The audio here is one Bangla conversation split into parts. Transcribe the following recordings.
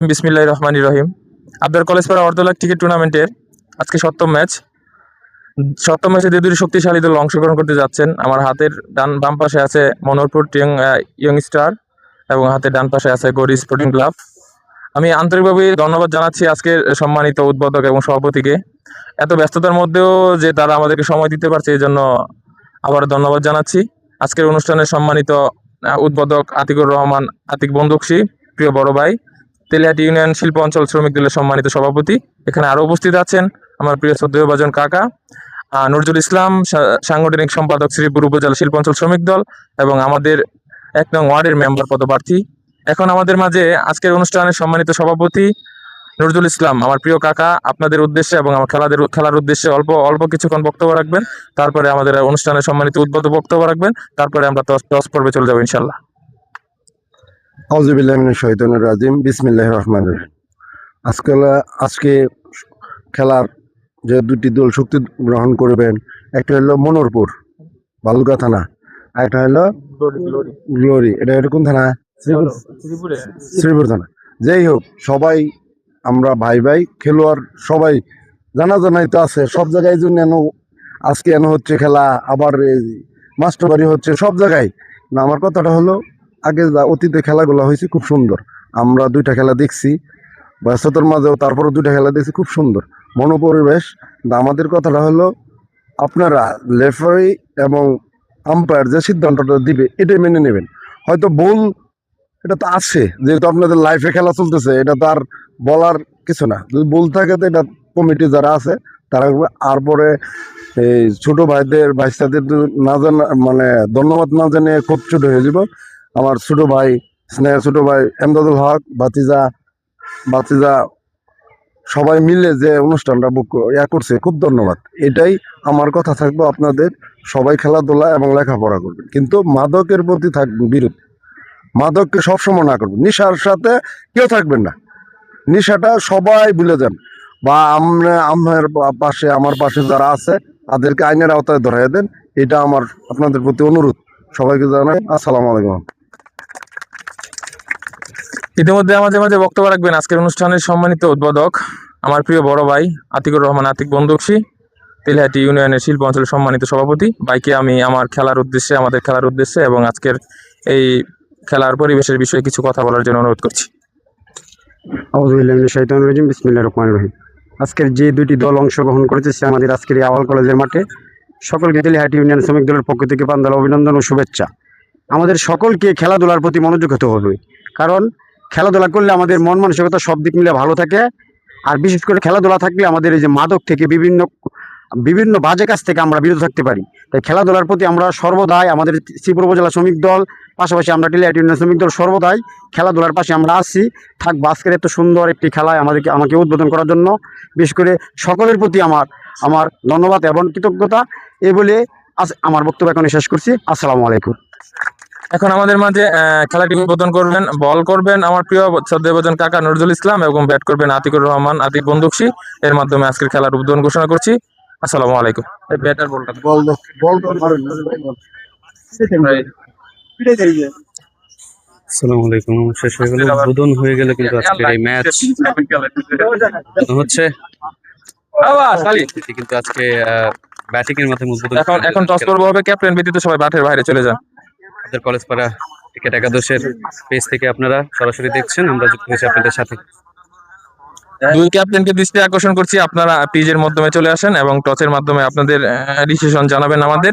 বিসমিল্লাহির রহমানির রহিম। আবদার কলেজ পাড়া অর্ধলাখ ক্রিকেট টুর্নামেন্টের আজকে সপ্তম ম্যাচ। সপ্তম ম্যাচে যে দুটি শক্তিশালী দল অংশগ্রহণ করতে যাচ্ছেন। আমার হাতের বাম পাশে আছে মনোহরপুর ইয়ং স্টার এবং হাতের ডান পাশে আছে গৌরী স্পোর্টিং ক্লাব। আমি আন্তরিকভাবে ধন্যবাদ জানাচ্ছি আজকের সম্মানিত উদ্বোধক এবং সভাপতিকে। এত ব্যস্ততার মধ্যেও যে তারা আমাদেরকে সময় দিতে পারছে, এই জন্য আবার ধন্যবাদ জানাচ্ছি। আজকের অনুষ্ঠানের সম্মানিত উদ্বোধক আতিকুর রহমান আতিক বন্দুকসি, প্রিয় বড় ভাই, তেলিহাটি ইউনিয়ন শিল্প অঞ্চল শ্রমিক দলের সম্মানিত সভাপতি। এখানে আরও উপস্থিত আছেন আমার প্রিয় শ্রদ্ধেয়ভাজন কাকা নজরুল ইসলাম, সাংগঠনিক সম্পাদক শ্রীপুর উপজেলা শিল্প অঞ্চল শ্রমিক দল এবং আমাদের ১ নং ওয়ার্ডের মেম্বার পদপ্রার্থী। এখন আমাদের মাঝে আজকের অনুষ্ঠানের সম্মানিত সভাপতি নজরুল ইসলাম, আমার প্রিয় কাকা, আপনাদের উদ্দেশ্যে এবং আমার খেলার উদ্দেশ্যে অল্প কিছুক্ষণ বক্তব্য রাখবেন। তারপরে আমাদের অনুষ্ঠানের সম্মানিত উদ্বোধক বক্তব্য রাখবেন। তারপরে আমরা টস পর্বে চলে যাবো ইনশাল্লাহ। আউযুবিল্লাহি মিনাশ শাইতানির রাজিম। বিসমিল্লাহির রহমানির রহিম। আজকে খেলার যে দুটি দল শক্তি গ্রহণ করবেন, একটা হলো মনোহরপুর বালুকা থানা, আর একটা হলো গ্লোরি, এটা এরকম থানা, শ্রীপুর থানা। যাই হোক, সবাই আমরা ভাই ভাই খেলোয়াড়, সবাই জানাই তো আছে সব জায়গায়। জন্য আজকে হচ্ছে খেলা, আবার মাস্টারবাড়ি হচ্ছে সব জায়গায় না। আমার কথাটা হলো, আগে অতীতে খেলাগুলো হয়েছে খুব সুন্দর। আমরা দুইটা খেলা দেখছি ব্যস্ততার মাঝেও, তারপরে দুইটা খেলা দেখছি খুব সুন্দর মনোপরিবেশ। আমাদের কথাটা হলো, আপনারা রেফারি এবং আম্পায়ার যে সিদ্ধান্তটা দিবে এটাই মেনে নেবেন। হয়তো ভুল এটা তো আছে, যেহেতু আপনাদের লাইফে খেলা চলতেছে, এটা তো আর বলার কিছু না। যদি ভুল থাকে তো এটা কমিটি যারা আছে তারা। আর পরে এই ছোট ভাইদের ভাইস্তাদের না জানা, মানে ধন্যবাদ না জানিয়ে খুব ছোট হয়ে যাব। আমার ছোট ভাই, স্নেহের ছোট ভাই এমদাদুল হক, বাতিজা সবাই মিলে যে অনুষ্ঠানটা করছে, খুব ধন্যবাদ। এটাই আমার কথা থাকবো, আপনাদের সবাই খেলাধুলা এবং লেখাপড়া করবেন, কিন্তু মাদকের প্রতি থাকবেন বিরোধ। মাদককে সবসময় না করবেন, নেশার সাথে কেউ থাকবেন না। নেশাটা সবাই ভুলে যান, বা আমার পাশে যারা আছে তাদেরকে আইনের আওতায় ধরাই দেন। এটা আমার আপনাদের প্রতি অনুরোধ। সবাইকে জানাই আসসালামু আলাইকুম। ইতিমধ্যে আমাদের মাঝে বক্তব্য রাখবেন আজকের অনুষ্ঠানের সম্মানিত উদ্বোধক আমার প্রিয় বড় ভাই আতিকুর রহমান আতিক বন্দুকসি, তেলিহাটি ইউনিয়নের শিল্প অঞ্চলের সম্মানিত সভাপতি। ভাইকে আমি আমাদের খেলার উদ্দেশ্যে এবং আজকের এই খেলার পরিবেশের বিষয়ে কিছু কথা বলার জন্য অনুরোধ করছি। আউযুবিল্লাহি মিনাশ শাইতানির রাজিম। বিসমিল্লাহির রহমানির রহিম। আজকের যে দুটি দল অংশগ্রহণ করেছে আমাদের আজকের এই আওয়াল কলেজের মাঠে, সকলকে তেলিহাটি ইউনিয়ন শ্রমিক দলের পক্ষ থেকে প্রাণঢালা অভিনন্দন ও শুভেচ্ছা। আমাদের সকলকে খেলাধুলার প্রতি মনোযোগ হতে হবে, কারণ খেলাধুলা করলে আমাদের মন মানসিকতা সব দিক মিলে ভালো থাকে। আর বিশেষ করে খেলাধুলা থাকলে আমাদের এই যে মাদক থেকে বিভিন্ন বাজে কাজ থেকে আমরা বিরত থাকতে পারি। তাই খেলাধুলার প্রতি আমরা সর্বদাই, আমাদের শ্রীপুর উপজেলা শ্রমিক দল, পাশাপাশি আমরা তেলিহাটি ইউনিয়ন শ্রমিক দল সর্বদাই খেলাধুলার পাশে আমরা আসছি, থাকবো। আজকের এত সুন্দর একটি খেলায় আমাকে উদ্বোধন করার জন্য বিশেষ করে সকলের প্রতি আমার ধন্যবাদ এবং কৃতজ্ঞতা। এ বলে আমার বক্তব্য এখন শেষ করছি। আসসালামু আলাইকুম। এখন আমাদের মাঝে খেলাটি উদ্বোধন করবেন, বল করবেন আমার প্রিয় শ্রদ্ধেয়ভাজন কাকা নজরুল ইসলাম এবং ব্যাট করবেন আতিকুর রহমান আতিক বন্দুকসি। এর মাধ্যমে আজকের খেলার উদ্বোধন ঘোষণা করছি। আসসালামু আলাইকুম। ব্যাটার বলটা আসসালামু আলাইকুম। শেষ হয়ে গেল, উদ্বোধন হয়ে গেল, কিন্তু আজকের এই ম্যাচ হচ্ছে কিন্তু আজকে ব্যাটিং এর মাধ্যমে উদ্বোধন। এখন টস পর্ব হবে, ক্যাপ্টেন ব্যতীত সবাই মাঠের বাইরে চলে যান। আমাদের কলেজ পাড়া ক্রিকেট একাদশের পেজ থেকে আপনারা সরাসরি দেখছেন, আমরা যুক্ত হয়েছি আপনাদের সাথে। দুই ক্যাপ্টেনকে দৃষ্টি আকর্ষণ করছি, আপনারা পিচের মাধ্যমে চলে আসেন এবং টসের মাধ্যমে আপনাদের ডিসিশন জানাবেন আমাদের।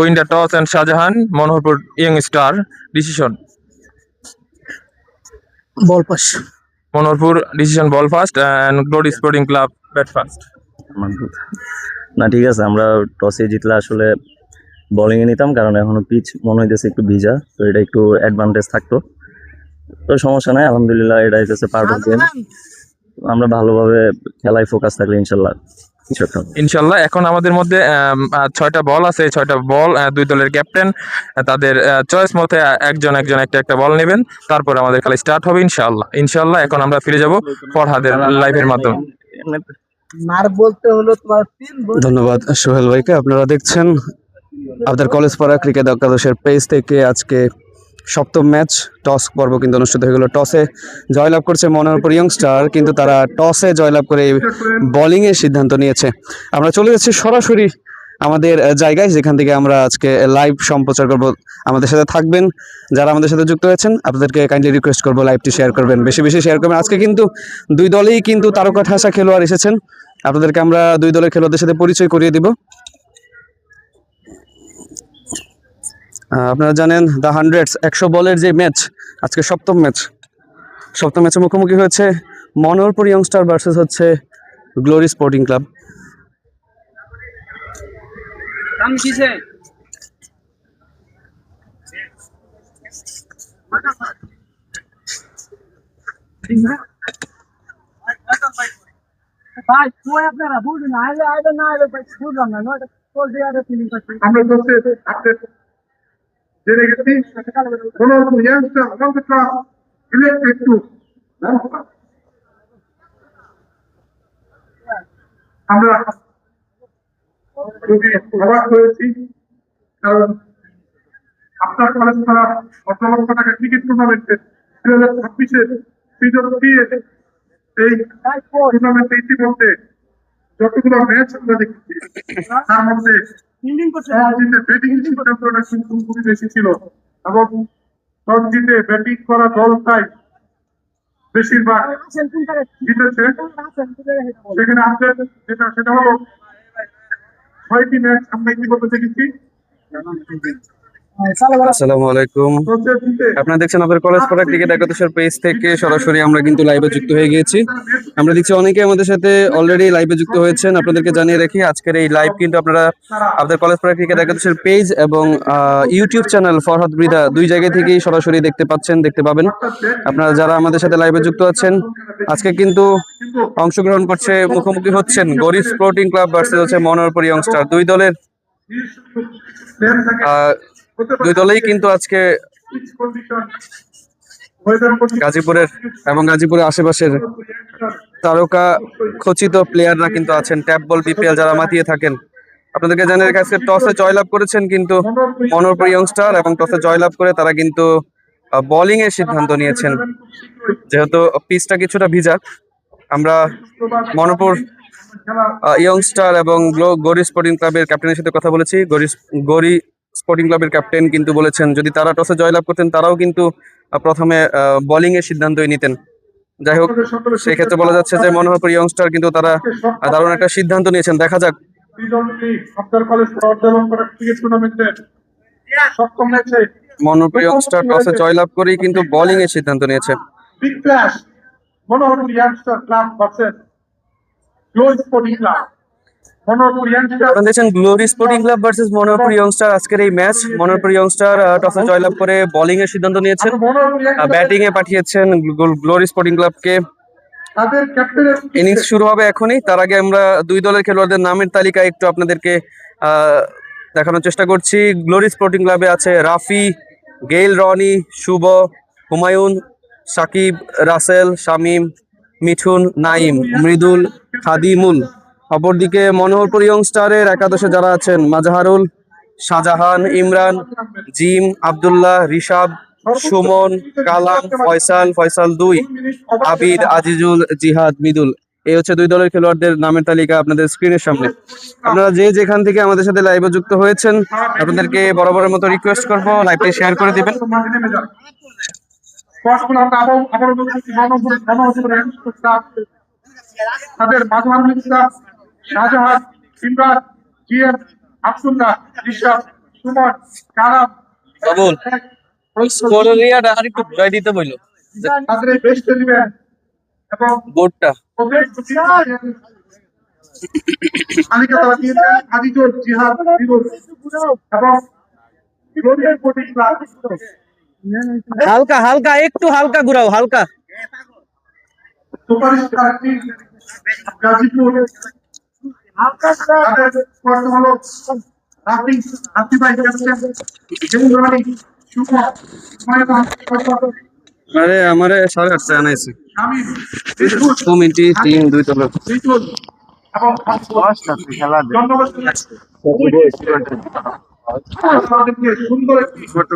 Winner toss and Shahjahan, Manoharpur young star, decision bowl পাস। Manoharpur decision bowl first and glory sporting club bat first. না, ঠিক আছে, আমরা টসে জিতলে আসলে বোলিংয়ে নিতাম, কারণ এখনো পিচ মনে হইতেছে একটু ভিজা, তো এটা একটু অ্যাডভান্টেজ থাকতো। তো সমস্যা নাই, আলহামদুলিল্লাহ এটা হইতেছে পার্ট অফ গেম। আমরা ভালোভাবে খেলায় ফোকাস থাকলে ইনশাল্লাহ ইনশাল্লাহ। এখন আমাদের মধ্যে 6টা বল আছে, 6টা বল, 2 দলের ক্যাপ্টেন তাদের চয়েস মতে একজন একজন একটা বল নেবেন, তারপর আমাদের খেলা স্টার্ট হবে ইনশাল্লাহ। ইনশাল্লাহ এখন আমরা ফিরে যাব ফরহাদের লাইভের মাধ্যমে। ধন্যবাদ সোহেল ভাইকে। আপনারা দেখছেন আপনাদের কলেজ পাড়া ক্রিকেট একাদশের পেজ থেকে আজকে সপ্তম ম্যাচ টস পর্ব কিন্তু অনুষ্ঠিত হয়ে গেল। টসে জয়লাভ করছে মনোহরপুর ইয়ংস্টার, কিন্তু তারা টসে জয়লাভ করে বোলিংয়ের সিদ্ধান্ত নিয়েছে। আমরা চলে যাচ্ছি সরাসরি আমাদের জায়গায়, যেখান থেকে আমরা আজকে লাইভ সম্প্রচার করব। আমাদের সাথে থাকবেন যারা আমাদের সাথে যুক্ত হয়েছেন, আপনাদেরকে কাইন্ডলি রিকোয়েস্ট করবো লাইভটি শেয়ার করবেন, বেশি বেশি শেয়ার করবেন। আজকে কিন্তু দুই দলেই কিন্তু তারকা ঠাসা খেলোয়াড় এসেছেন, আপনাদেরকে আমরা দুই দলের খেলোয়াড়দের সাথে পরিচয় করিয়ে দিব। আপনারা জানেন দ্য হান্ড্রেডস 100 বলের যে ম্যাচ, আজকে সপ্তম ম্যাচে মুখোমুখি হয়েছে মনোহরপুর ইয়ংস্টার ভার্সেস হচ্ছে গ্লোরি স্পোর্টিং ক্লাব। আমরা বলতে জেনে গেছি মনোহরপুর ইয়ংস্টার ইলেকট্রিক টু। আমরা খুবই অবাক হয়েছি, কারণ আপনার কলেজ ছাড়া 18 লক্ষ টাকা ক্রিকেট টুর্নামেন্টে 2026-এর সিজন 3 এই টুর্নামেন্টে ইতিমধ্যে যতগুলো ম্যাচ আমরা দেখেছি তার মধ্যে ব্যাটিং সিদ্ধান্তটা কিন্তু খুবই বেশি ছিল, এবং টস জিতে ব্যাটিং করা দলটাই বেশিরভাগ জিতেছে। সেখানে আমাদের সেটা হলো 6টি ম্যাচ আমরা ইতিমধ্যে দেখেছি। আসসালামু আলাইকুম, টসে জিতে আপনারা দেখছেন আপনাদের কলেজ পাড়া ক্রিকেট একাদশের পেজ থেকে সরাসরি আমরা কিন্তু লাইভে যুক্ত হয়ে গিয়েছি। আমরা দেখছি অনেকে আমাদের সাথে অলরেডি লাইভে যুক্ত হয়েছেন। আপনাদেরকে জানিয়ে রাখি আজকের এই লাইভ কিন্তু আপনারা আপনাদের কলেজ পাড়া ক্রিকেট একাদশের পেজ এবং ইউটিউব চ্যানেল ফরহাদ মৃধা দুই জায়গা থেকেই সরাসরি দেখতে পাবেন। আপনারা যারা আমাদের সাথে লাইভে যুক্ত আছেন, আজকে কিন্তু অংশগ্রহণ করছে, মুখোমুখি হচ্ছেন গরিব স্পোর্টিং ক্লাব ভার্সেস হচ্ছে মনোহরপুর ইয়ংস্টার। দুই দলেই কিন্তু আজকে গাজীপুরের এবং গাজীপুরের আশেপাশের তারকা খচিত প্লেয়াররা কিন্তু আছেন, ট্যাপ বল বিপিএল যারা মাতিয়ে থাকেন। আপনাদেরকে জানিয়ে রেখে আজকে টসে জয়লাভ করেছেন কিন্তু মনোহরপুর ইয়ংস্টার, এবং টসে জয়লাভ করে তারা কিন্তু বোলিং এর সিদ্ধান্ত নিয়েছেন। যেহেতু পিচটা কিছুটা ভিজা, আমরা মনোহরপুর ইয়ংস্টার এবং গরি স্পোর্টিং ক্লাবের ক্যাপ্টেনের সাথে কথা বলেছি। গরি স্পোর্টিং ক্লাবের ক্যাপ্টেন কিন্তু বলেছেন যদি তারা টসে জয়লাভ করতেন তারাও কিন্তু প্রথমে বোলিং এর সিদ্ধান্তই নিতেন। যাই হোক, সেক্ষেত্রে বলা যাচ্ছে যে মনোহরপুর ইয়ংস্টার কিন্তু তারা দারুণ একটা সিদ্ধান্ত নিয়েছেন। দেখা যাক। মনোহরপুর ইয়ংস্টার টসে জয়লাভ করেই কিন্তু বোলিং এর সিদ্ধান্ত নিয়েছে। Manoharpur ইয়ংস্টার club versus glory sporting club. আপনারা দেখছেন Glory sporting Club versus Manoharpur ইয়ংস্টার আজকের এই ম্যাচ। মনোহরপুর ইয়ংস্টার টসে জয়লাভ করে বোলিং এর সিদ্ধান্ত নিয়েছেন, ব্যাটিং এ পাঠিয়েছেন গ্লোরি স্পোর্টিং ক্লাবকে। ইনিংস শুরু হবে এখনই, তার আগে আমরা দুই দলের খেলোয়াড়দের নামের তালিকা একটু আপনাদেরকে দেখানোর চেষ্টা করছি। গ্লোরি স্পোর্টিং ক্লাবে আছে রাফি, গেইল, রনি, শুভ, হুমায়ুন, সাকিব, রাসেল, শামীম, মিঠুন, নাইম, মৃদুল, খাদিমুল। অপরদিকে মনোহরপুর ইয়ংস্টারের একাদশে যারা আছেন মাজাহারুল, শাহজাহান, ইমরান, জিম, আব্দুল্লাহ, রিশাব, সুমন, কালাম, ফয়সাল 2, আবিদ, আজিজুল, জিহাদ, মিদুল। এই হচ্ছে দুই দলের খেলোয়াড়দের নামের তালিকা আপনাদের স্ক্রিনের সামনে। আপনারা যে যেখান থেকে আমাদের সাথে লাইভে যুক্ত হয়েছেন, আপনাদেরকে বরাবরের মতো রিকোয়েস্ট করব লাইভটি শেয়ার করে দিবেন। তাদের মাঝারুল ইসলাম, শাহজাহান, ইমরান, জিএম, আব্দুল্লাহ, রিশাদ, সুমন, কালাম, তাদের বেস্ট এলিভেন এবং বোর্ডটা তালিকা তারা দিয়েছেন আজিজুল, জিহাদ, বিরুল এবং গ্লোরিয়ার স্পোর্টিং ক্লাব। হালকা একটু হালকা ঘুরাও, হালকা। সুপারস্টার টিম গাজীপুর তাদের প্রশ্ন হলো রাফি রাফি ভাই শুভ আরে আমারে 8:30 আনাইছে শামীম বিদ্যুৎ কমিটি টিম দুই দলের বিদ্যুৎ এবং ধন্যবাদ আমাদেরকে সুন্দর একটি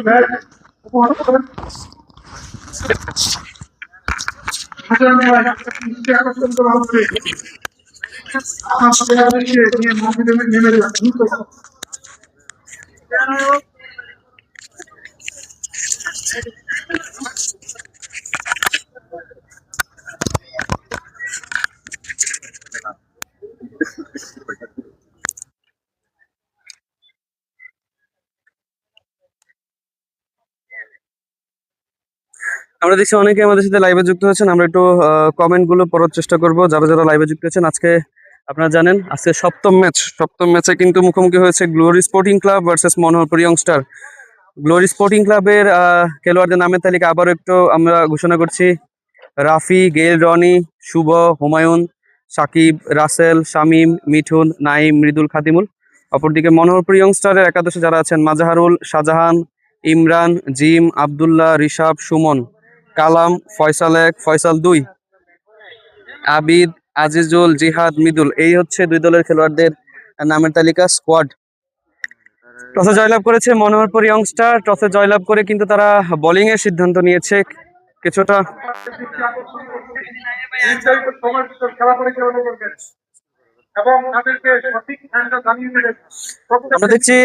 ম্যাচ উপহার করেন। সুতরাং দৃষ্টি আকর্ষণ করা হচ্ছে আপনার প্লেয়ারদেরকে নিয়ে মাঠে নেমে যান দ্রুত। আমরা দেখছি অনেকে আমাদের সাথে লাইভে যুক্ত হয়েছেন। আমরা একটু কমেন্ট গুলো পড়ার চেষ্টা করব। যারা যারা লাইভে যুক্ত হয়েছেন, আজকে আপনারা জানেন আজকে সপ্তম ম্যাচে কিন্তু মুখোমুখি হয়েছে glory sporting Club versus Manoharpur ইয়ংস্টার। Glory sporting ক্লাবের খেলোয়াড়দের নামের তালিকা আবারও একটু আমরা ঘোষণা করছি। রাফি, গেল, রনি, শুভ, হুমায়ুন, সাকিব, রাসেল, শামীম, মিঠুন, নাইম, মৃদুল, খাদিমুল। অপরদিকে মনোহরপুর ইয়ংস্টারের একাদশে যারা আছেন মাজাহারুল, শাহজাহান, ইমরান, জিম, আব্দুল্লাহ, রিশাব, সুমন, কালাম, ফয়সাল 1, ফয়সাল 2, আবিদ, আজিজুল, জিহাদ, মৃদুল। এই হচ্ছে দুই দলের খেলোয়াড়দের নামের তালিকা, স্কোয়াড। টসে জয়লাভ করেছে মনোহরপুর ইয়ংস্টার। টসে জয়লাভ করে কিন্তু তারা বোলিং এর সিদ্ধান্ত নিয়েছে। কিছুটা খেলা পরিচালনা করবেন এবং তাদেরকে সঠিক টাইমটা জানিয়ে দেবেন। আমরা দেখছি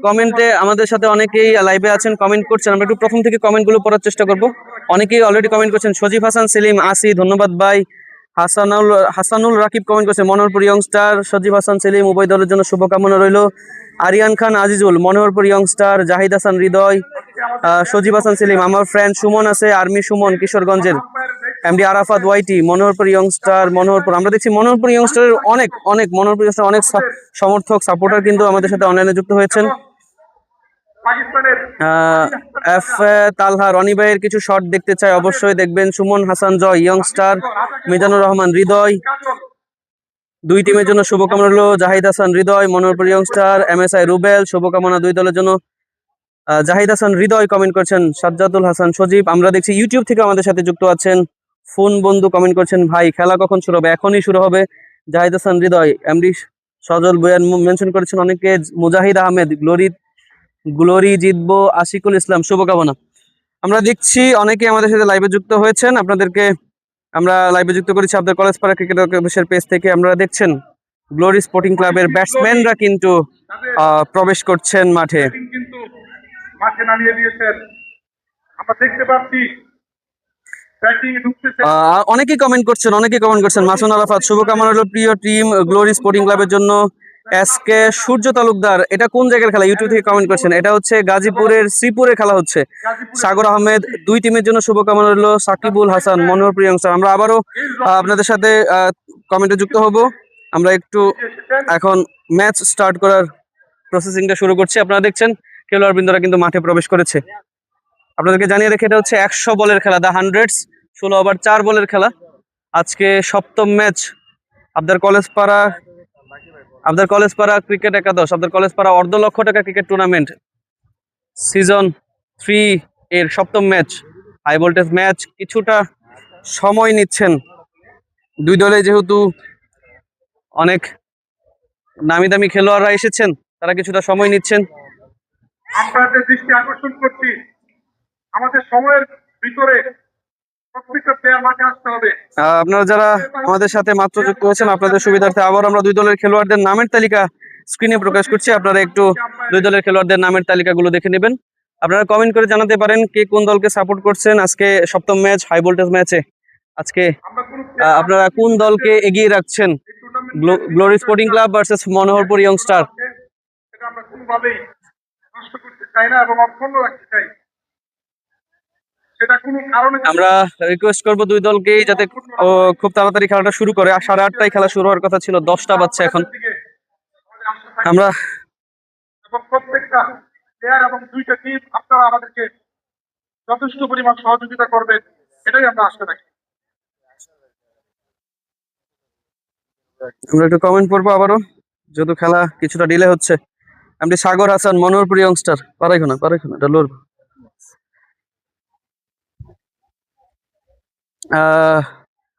কমেন্টে আমাদের সাথে অনেকেই লাইভে আছেন, কমেন্ট করছেন। আমরা একটু প্রথম থেকে কমেন্ট গুলো পড়ার চেষ্টা করব। অনেকেই অলরেডি কমেন্ট করছেন। সজীব হাসান সেলিম, আসি, ধন্যবাদ ভাই। হাসানুল রাকিব কমেন্ট করছে মনোহরপুর ইয়ংস্টার। সজীব হাসান সেলিম, উভয় দলের জন্য শুভকামনা রইল। আরিয়ান খান আজিজুল, মনোহরপুর ইয়ংস্টার। জাহিদ হাসান হৃদয়, সজীব হাসান সেলিম, আমার ফ্রেন্ড সুমন আছে, আর্মি সুমন, কিশোরগঞ্জের। এমডি আরাফাত ওয়াইটি, মনোহরপুর ইয়ংস্টার, মনোহরপুর। আমরা দেখছি মনোহরপুর ইয়ংস্টারের মনোহরপুর ইয়ংস্টার অনেক সমর্থক সাপোর্টার কিন্তু আমাদের সাথে অনলাইনে যুক্ত হয়েছেন। পাকিস্তানের এফ তালহা, রনি ভাইয়ের কিছু শট দেখতে চাই, অবশ্যই দেখবেন। সুমন হাসান জয়, ইয়ংস্টার। মিজানুর রহমান হৃদয়, দুই টিমের জন্য শুভকামনা রইল। জাহিদ হাসান হৃদয়, মনোহরপুর ইয়ংস্টার। MSI রুবেল, শুভকামনা দুই দলের জন্য। জাহিদ হাসান হৃদয় কমেন্ট করছেন। সাজ্জাদুল হাসান সজীব, আমরা দেখছি ইউটিউব থেকে আমাদের সাথে যুক্ত আছেন। ফোন বন্ধু কমেন্ট করছেন, ভাই খেলা কখন শুরু হবে? এখনই শুরু হবে। জাহিদ হাসান হৃদয়, এমডি সজল বয়ান মেনশন করেছেন অনেকে। মুজাহিদ আহমেদ, গ্লোরি জিতবো, আশিকুল ইসলাম, শুভকামনা। আমরা দেখছি অনেকে আমাদের সাথে লাইভে যুক্ত হয়েছেন। আপনাদেরকে আমরা লাইভে যুক্ত করেছি আপনাদের কলেজ পাড়া ক্রিকেট অফিসের পেজ থেকে। আমরা দেখছেন গ্লোরি স্পোর্টিং ক্লাবের ব্যাটসম্যানরা কিন্তু প্রবেশ করছেন মাঠে। কিন্তু মাঠে নামিয়ে দিয়েছেন, আমরা দেখতে পাচ্ছি ব্যাটিং ঢুকতেছে। অনেকেই কমেন্ট করছেন। মাসুন আরাফাত, শুভকামনা রইল প্রিয় টিম গ্লোরি স্পোর্টিং ক্লাবের জন্য। এসকে সূর্য তালুকদার, এটা কোন জায়গার খেলা? ইউটিউব থেকে কমেন্ট করছেন। এটা হচ্ছে গাজীপুরের শ্রীপুরে খেলা হচ্ছে। সাগর আহমেদ, দুই টিমের জন্য শুভকামনা রইল। সাকিবুল হাসান, মনোহরপুর ইয়ংস্টার। আমরা আবারও আপনাদের সাথে কমেন্টে যুক্ত হব। আমরা একটু এখন ম্যাচ স্টার্ট করার প্রসেসিংটা শুরু করছি। আপনারা দেখছেন খেলোয়াড়বৃন্দরা কিন্তু মাঠে প্রবেশ করেছে। আপনাদেরকে জানিয়ে রেখে, এটা হচ্ছে 100 বলের খেলা, দ্য হান্ড্রেডস। 16 ওভার 4 বলের খেলা। আজকে সপ্তম ম্যাচ আবদার কলেজপাড়া ক্রিকেট একাদশ, আবদার কলেজপাড়া অর্ধ লক্ষ টাকা ক্রিকেট টুর্নামেন্ট সিজন 3 এর সপ্তম ম্যাচ, হাই ভোল্টেজ ম্যাচ। কিছুটা সময় নিচ্ছেন দুই দলে, যেহেতু অনেক নামি দামি খেলোয়াড়রা এসেছেন, তারা কিছুটা সময় নিচ্ছেন। আপনাদের দৃষ্টি আকর্ষণ করছি, আমাদের সময়ের ভিতরে প্রত্যেকটা প্লেয়ার মাঠে আসতে হবে। আপনারা যারা আমাদের সাথে মাত্র যুক্ত হয়েছেন, আপনাদের সুবিধার্থে আবার আমরা দুই দলের খেলোয়াড়দের নামের তালিকা স্ক্রিনে প্রকাশ করছি। আপনারা একটু দুই দলের খেলোয়াড়দের নামের তালিকাগুলো দেখে নেবেন। আপনারা কমেন্ট করে জানাতে পারেন কে কোন দলকে সাপোর্ট করছেন আজকে সপ্তম ম্যাচ হাই ভোল্টেজ ম্যাচে। আজকে আপনারা কোন দলকে এগিয়ে রাখছেন? Glory sporting Club versus Manoharpur ইয়ংস্টার। এটা আমরা কোনোভাবেই নষ্ট করতে চাই না এবং অক্ষুণ্ণ রাখতে চাই। সেটা কোনো কারণে আমরা রিকোয়েস্ট করব দুই দলকেই যাতে খুব তাড়াতাড়ি খেলাটা শুরু করে। 8:30টায় খেলা শুরু হওয়ার কথা ছিল, 10টা বাজছে এখন। আমরা এবং প্রত্যেকটা প্লেয়ার এবং দুইটা টিম আপনারা আমাদেরকে যথেষ্ট পরিমাণ সহযোগিতা করবেন, এটাই আমরা আশা রাখি। আমরা একটু কমেন্ট করবো আবারও, যেহেতু খেলা কিছুটা ডিলে হচ্ছে। এমডি সাগর হাসান, মনোহরপুর ইয়ংস্টার, পারাইখো না এটা লোর।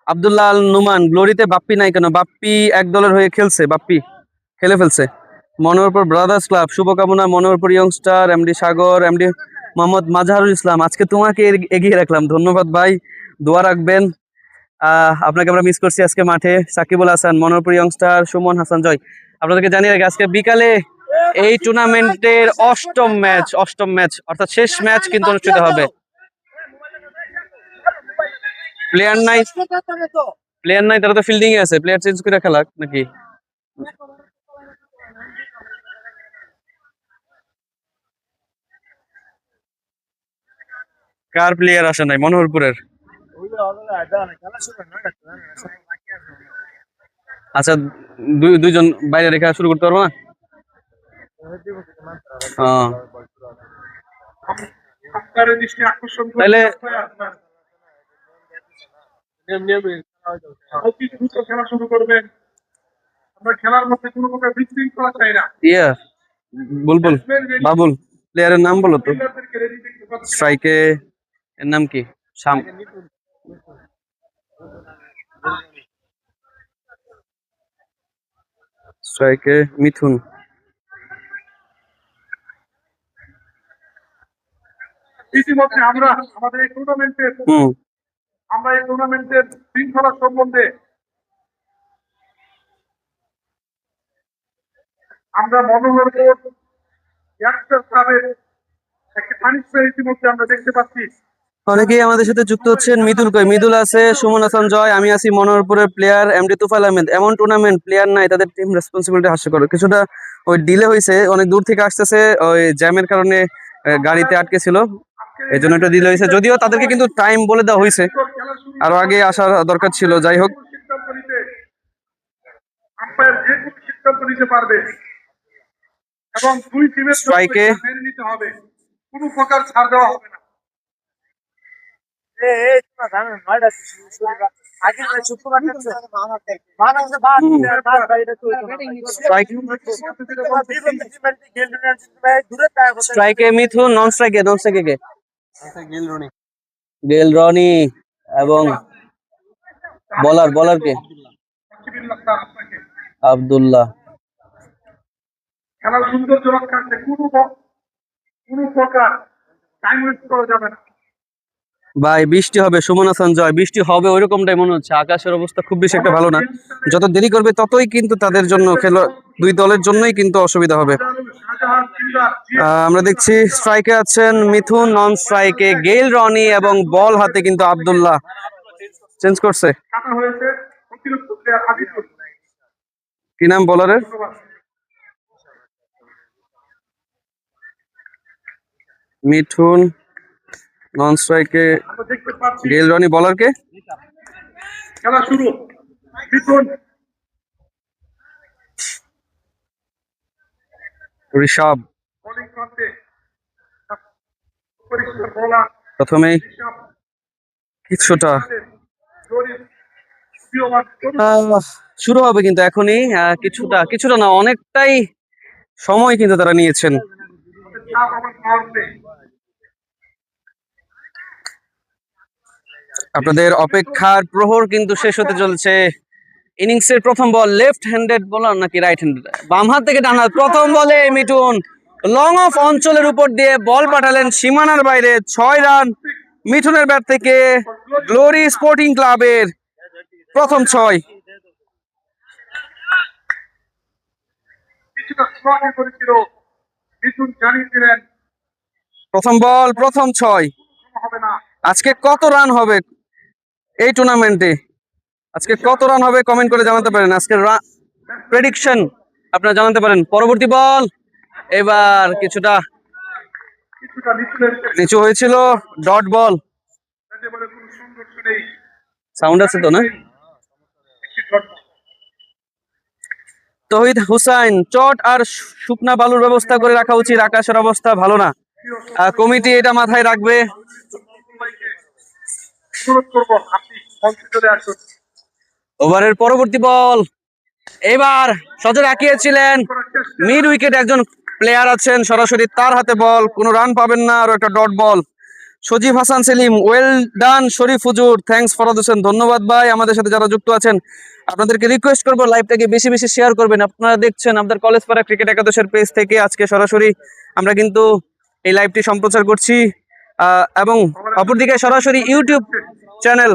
আব্দুল্লাহ আল নুমান, গ্লোরিতে বাপ্পি নাই কেন? বাপ্পি এক দলের হয়ে খেলছে, বাপ্পি খেলে ফেলছে। মনোহরপুর ব্রাদার্স ক্লাব, শুভকামনা মনোহরপুর ইয়ংস্টার, এমডি সাগর, এমডি মোহাম্মদ মাজহারুল ইসলাম। আজকে তোমাকে এগিয়ে রাখলাম, ধন্যবাদ ভাই, দোয়া রাখবেন। আপনাকে আমরা মিস করছি আজকে মাঠে। সাকিবুল হাসান, মনোহরপুর ইয়ংস্টার, সুমন হাসান জয়। আপনাদেরকে জানিয়ে রাখি আজকে বিকালে এই টুর্নামেন্টের অষ্টম ম্যাচ অর্থাৎ শেষ ম্যাচ কিন্তু অনুষ্ঠিত হবে। প্লেয়ার নাই, তারা তো ফিল্ডিং এ আছে, প্লেয়ার চেঞ্জ করে খেলা নাকি? কার প্লেয়ার আসে নাই মনোহরপুরের? আচ্ছা, দুইজন বাইরে রেখে শুরু করতে পারবো না? হ্যাঁ, আপনার দৃষ্টি আকর্ষণ করে তাইলে অতি দ্রুত খেলা শুরু করবেন। আমরা খেলার মধ্যে কোনো প্রকার বিশৃঙ্খলা চাই না। বুলবুল বাবুল, প্লেয়ারের নাম বলো তো। ফিল্ডারদেরকে ready দেখতে পাচ্ছি না। স্ট্রাইকে এর নাম কি? শাম। স্ট্রাইকে মিথুন। ইতিমধ্যে আমরা এই টুর্নামেন্টের শৃঙ্খলা সম্বন্ধে আমরা মনোহরপুর ইয়াংস্টার ক্লাবের একটি পানিশমেন্ট ইতিমধ্যে আমরা দেখতে পাচ্ছি। অনেকেই আমাদের সাথে যুক্ত হচ্ছেন। মিতুল কই? মিতুল আছে, সুমন হাসান জয়, আমি আছি মনোহরপুরের প্লেয়ার এমডি তুফাইল আহমেদ। এমন টুর্নামেন্ট প্লেয়ার নাই, তাদের টিম রেসপন্সিবিলিটি হাস্যকর। কিছুটা ওই ডিলে হয়েছে, অনেক দূর থেকে আসতেছে, ওই জ্যামের কারণে গাড়িতে আটকে ছিল, এই জন্য একটা ডিলে হয়েছে। যদিও তাদেরকে কিন্তু টাইম বলে দেওয়া হয়েছে, খেলা শুরু আরো আগে আসার দরকার ছিল। যাই হোক, সিদ্ধান্ত নিতে আম্পায়ার যে কোনো সিদ্ধান্ত নিতে পারবে এবং দুই টিমের স্ট্রাইকে মেনে নিতে হবে, কোনো প্রকার ছাড় দেওয়া হবে না। স্ট্রাইকে মিথুন, নন স্ট্রাইকে কে? গেল রনি এবং বলার কে? সাকিবুল্লাহ স্যার, আপনাকে আব্দুল্লাহ। খেলার সৌন্দর্য রক্ষার্থে কোনো প্রকার টাইম ওয়েস্ট করা যাবে না। ভাই বৃষ্টি হবে, সুমন হাসান জয়, বৃষ্টি হবে ওইরকমটাই মনে হচ্ছে। আকাশের অবস্থা খুব বেশি একটা ভালো না, যত দেরি করবে ততই কিন্তু তাদের জন্য দুই দলের জন্যই কিন্তু অসুবিধা হবে। শাহজাহান ফিল্ডার আমরা দেখছি স্ট্রাইকে আছেন মিথুন, নন স্ট্রাইকে গেইল রনি এবং বল হাতে কিন্তু আব্দুল্লাহ চেঞ্জ করছে। কাটা হয়েছে অতিরিক্ত প্লেয়ার আদিত্যুল। কি নাম বলারের? ধন্যবাদ। মিঠুন, নন স্ট্রাইকে আমরা দেখতে পাচ্ছি গেইল রনি, বলার কে? খেলা শুরু। মিথুন, ঋষভ বোলিং প্রান্তে পরিষ্কার বোলার প্রথমেই ঋষভ, কিছুটা জরিফ, উদীয়মান তরুণ শুরু হবে কিন্তু এখনই। কিছুটা না, অনেকটাই সময় কিন্তু তারা নিয়েছেন। চাপ আমার পাওয়ার প্লে। আপনাদের অপেক্ষার প্রহর কিন্তু শেষ হতে চলছে। ইনিংসের প্রথম বল, লেফট হ্যান্ডেড বোলার নাকি রাইট হ্যান্ডেড? বাম হাত থেকে ডান হাত। প্রথম বলে মিঠুন লং অফ অঞ্চলের উপর দিয়ে বল পাঠালেন সীমানার বাইরে। 6 রান মিঠুনের ব্যাট থেকে, গ্লোরি স্পোর্টিং ক্লাবের প্রথম 6। কিছুটা স্ট্রং করেছিল, মিথুন জানিয়েছিলেন প্রথম বল, প্রথম 6। হবে না। আজকে কত রান হবে এই টুর্নামেন্টে? আজকে কত রান হবে কমেন্ট করে জানাতে পারেন। আজকের প্রেডিকশন আপনারা জানাতে পারেন। পরবর্তী বল এবার কিছুটা নিচু হয়েছিল, ডট বল। বলে কোনো সংঘর্ষ নেই। সাউন্ড আছে তো না? একটি ডট বল। তহিদ হুসাইন, চট আর শুকনা বালুর ব্যবস্থা করে রাখা উচিত, আকাশের অবস্থা ভালো না। কমিটি এটা মাথায় রাখবে। অনুরোধ করবো আপনি মঞ্চে চলে আসুন। ওভারের পরবর্তী বল এবার সজোর আঁকিয়েছিলেন মিড উইকেট একজন প্লেয়ার আছেন সরাসরি তার হাতে বল, কোনো রান পাবেন না, আরো একটা ডট বল। সজীব হাসান সেলিম, ওয়েল ডান। শরীফ হুজুর, থ্যাঙ্কস ফরহাদ হোসেন, ধন্যবাদ ভাই। আমাদের সাথে যারা যুক্ত আছেন আপনাদেরকে রিকোয়েস্ট করবো লাইভটাকে বেশি বেশি শেয়ার করবেন। আপনারা দেখছেন আপনাদের কলেজ পাড়া ক্রিকেট একাদশের পেজ থেকে আজকে সরাসরি আমরা কিন্তু এই লাইভটি সম্প্রচার করছি, এবং অপরদিকে সরাসরি ইউটিউব চ্যানেল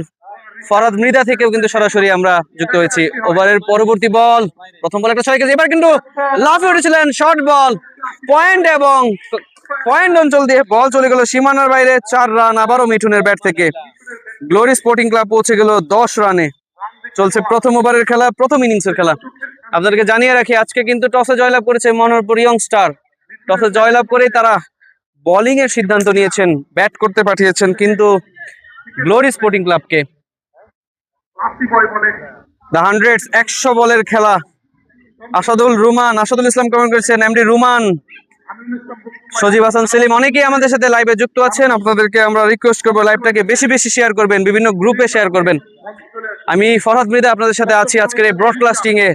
ফরহাদ মৃদা থেকেও কিন্তু সরাসরি আমরা যুক্ত হয়েছি। ওভারের পরবর্তী বল, প্রথম বল একটা ছয় গেছে, এবার কিন্তু লাফে উঠেছিলেন শর্ট বল পয়েন্ট, এবং পয়েন্ট অঞ্চল দিয়ে বল চলে গেল সীমানার বাইরে। 4 রান আবারও মিঠুনের ব্যাট থেকে। গ্লোরি স্পোর্টিং ক্লাব পৌঁছে গেল 10 রানে। চলছে প্রথম ওভারের খেলা, প্রথম ইনিংসের খেলা। আপনাদেরকে জানিয়ে রাখি আজকে কিন্তু টসে জয়লাভ করেছে মনোহরপুর ইয়ংস্টার। টসে জয়লাভ করেই তারা বোলিং এর সিদ্ধান্ত নিয়েছেন, ব্যাট করতে পাঠিয়েছেন কিন্তু গ্লোরি স্পোর্টিং ক্লাবকে। দ্য হান্ড্রেডস 100 বলের খেলা। আসাদুল ইসলাম কমেন্ট করেছেন, এমডি রুমান, সজীব হাসান সেলিম, অনেকেই আমাদের সাথে লাইভে যুক্ত আছেন। আপনাদেরকে আমরা রিকোয়েস্ট করবো লাইভটাকে বেশি বেশি শেয়ার করবেন, বিভিন্ন গ্রুপে শেয়ার করবেন। আমি ফরহাদ মৃদা আপনাদের সাথে আছি আজকের এই ব্রডকাস্টিং এ।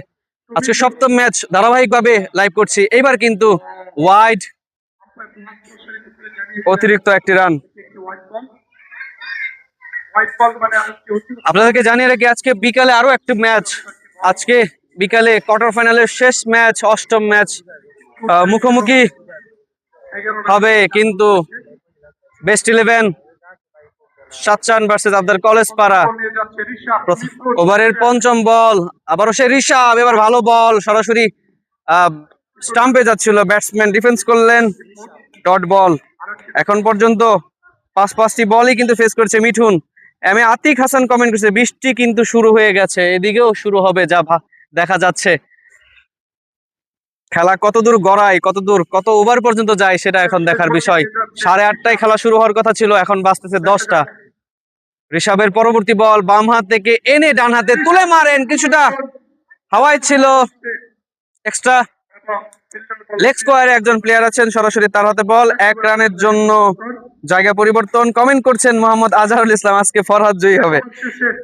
আজকে সপ্তম ম্যাচ ধারাবাহিকভাবে লাইভ করছি। এইবার কিন্তু ওয়াইড, অতিরিক্ত একটি রান। আপনাদেরকে জানিয়ে রাখি আজকে বিকালে আরো একটি ম্যাচ। আজকে বিকালে কোয়ার্টার ফাইনালের শেষ ম্যাচ, অষ্টম ম্যাচ মুখোমুখি হবে কিন্তু বেস্ট 11 সাতচান ভার্সেস আপনাদের কলেজ পাড়া। ওভারের পঞ্চম বল, আবারও সে ঋষাব, এবার ভালো বল সরাসরি স্টাম্পে যাচ্ছিল, ব্যাটসম্যান ডিফেন্স করলেন, ডট বল। এখন পর্যন্ত 5টি বলই কিন্তু ফেস করছে মিঠুন। আমি আতিক হাসান কমেন্ট করছে বৃষ্টি কিন্তু শুরু হয়ে গেছে, এদিকেও শুরু হবে যা দেখা যাচ্ছে। খেলা কতদূর গড়ায়, কত ওভার পর্যন্ত যায় সেটা এখন দেখার বিষয়। 8:30টায় খেলা শুরু হওয়ার কথা ছিল, এখন বাজতেছে 10টা। ঋষাবের পরবর্তী বল বাম হাত থেকে এনে ডান হাতে তুলে মারেন, কিছুটা হাওয়ায় ছিল। এক্সট্রা লেগ স্কোয়ারে একজন প্লেয়ার আছেন, সরাসরি তার হাতে বল। 1 রানের জন্য জায়গা পরিবর্তন। কমেন্ট করছেন মোহাম্মদ আজহারুল ইসলাম, আজকে ফরহাদ জয়ী হবে।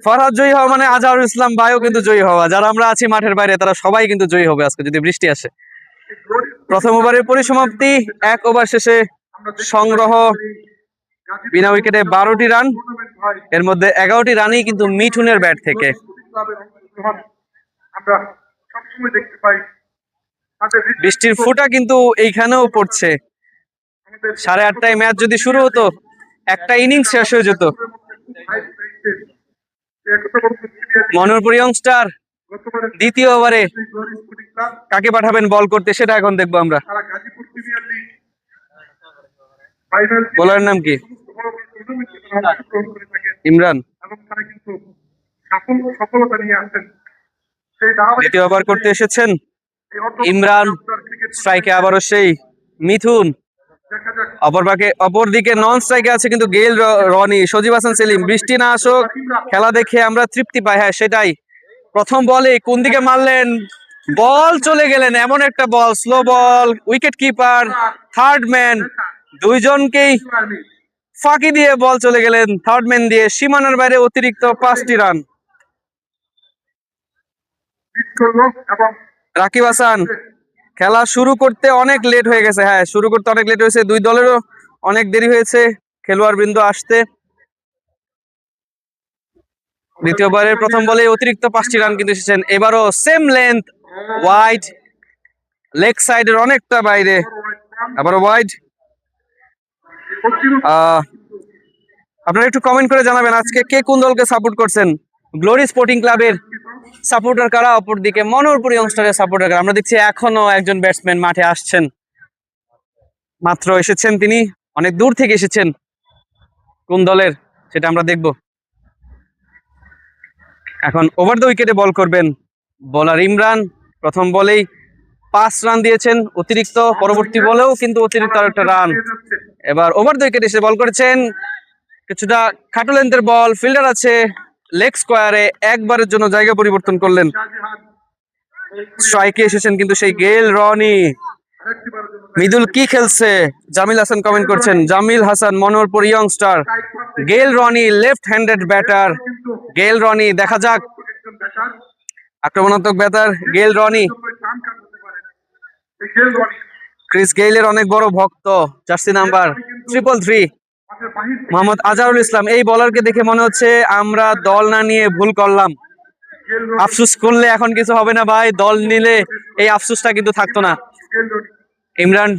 ফরহাদ জয়ী হওয়া মানে আজহারুল ইসলাম ভাইও কিন্তু জয়ী হওয়া। যারা আমরা আছি মাঠের বাইরে তারা সবাই কিন্তু জয়ী হবে আজকে যদি বৃষ্টি আসে। প্রথম ওভারের পরিসমাপ্তি, 1 ওভার শেষে সংগ্রহ বিনা উইকেটে 12টি রান, এর মধ্যে 11টি রানই কিন্তু মিঠুনের ব্যাট থেকে। বৃষ্টির ফোঁটা কিন্তু এইখানেও পড়ছে। 8:30টায় ম্যাচ যদি শুরু হতো, একটা ইনিংস শেষ হয়ে যেত। মনোহরপুর ইয়ংস্টার দ্বিতীয় ওভারে কাকে পাঠাবেন বল করতে সেটা এখন দেখবো আমরা। বোলারের নাম কি? ইমরান। দ্বিতীয় ওভার করতে এসেছেন ইমরান, স্ট্রাইকে আবারও সেই মিথুন। অপরদিকে নন স্ট্রাইকে আছে কিন্তু গেইল রনি, সজীব হাসান সেলিম। বৃষ্টি না আসুক, খেলা দেখে আমরা তৃপ্তি পাই। হ্যাঁ সেটাই। প্রথম বলে কোন দিকে মারলেন, বল চলে গেলেন, এমন একটা বল, স্লো বল। উইকেট কিপার, থার্ড ম্যান, দুইজনকেই ফাঁকি দিয়ে বল চলে গেলেন থার্ড ম্যান দিয়ে। সীমানার বাইরে অতিরিক্ত 5টি রান। রাকিব হাসান, খেলা শুরু করতে অনেক লেট হয়ে গেছে। হ্যাঁ শুরু করতে অনেক লেট হয়েছে, দুই দলেরও অনেক দেরি হয়েছে খেলোয়াড় বৃন্দ আসতে। দ্বিতীয়বারের প্রথম বলে অতিরিক্ত 5টি রান কিন্তু এসেছেন। এবারও সেম লেন্থ, ওয়াইড, লেগ সাইডের অনেকটা বাইরে, আবারও ওয়াইড। আপনারা একটু কমেন্ট করে জানাবেন আজকে কে কোন দলকে সাপোর্ট করছেন। গ্লোরি স্পোর্টিং ক্লাবের সাপোর্টার কারা, অপরদিকে মনোহরপুর ইয়ংস্টারের সাপোর্টার কারা। আমরা দেখছি এখনো একজন ব্যাটসম্যান মাঠে আসছেন, মাত্র এসেছেন, তিনি অনেক দূর থেকে এসেছেন। কোন দলের সেটা আমরা দেখব। এখন ওভার দ্য উইকেটে বল করবেন বোলার ইমরান। প্রথম বলেই 5 রান দিয়েছেন, অতিরিক্ত পরবর্তী বলেও কিন্তু অতিরিক্ত আরেকটা রান। এবার ওভার দ্য উইকেটে এসে বল করেছেন, কিছুটা খাটো লেন্থের বল, ফিল্ডার আছে লেগ স্কোয়ারে, একবারের জন্য জায়গা পরিবর্তন করলেন। স্ট্রাইকে এসেছেন কিন্তু সেই গেইল রনি। মৃদুল কি খেলছে, জামিল হাসান কমেন্ট করছেন। Jamil Hasan, Manoharpur young star. Gayle Rony left handed batter. Gayle Rony, দেখা যাক আক্রমণাত্মক ব্যাটার গেইল রনি। রান কাটাতে পারেন এই গেল রনি ক্রিস গেইলের অনেক বড় ভক্ত, জার্সি নাম্বার 333 মাঠের বাহির থেকে মোহাম্মদ আজহারুল ইসলাম। এই বলারকে দেখে মনে হচ্ছে আমরা দল না নিয়ে ভুল করলাম। গেল রনি আফসোস করলে এখন কিছু হবে না ভাই, দল নিলে এই আফসোসটা কিন্তু থাকতো না। গেল রনি ইমরান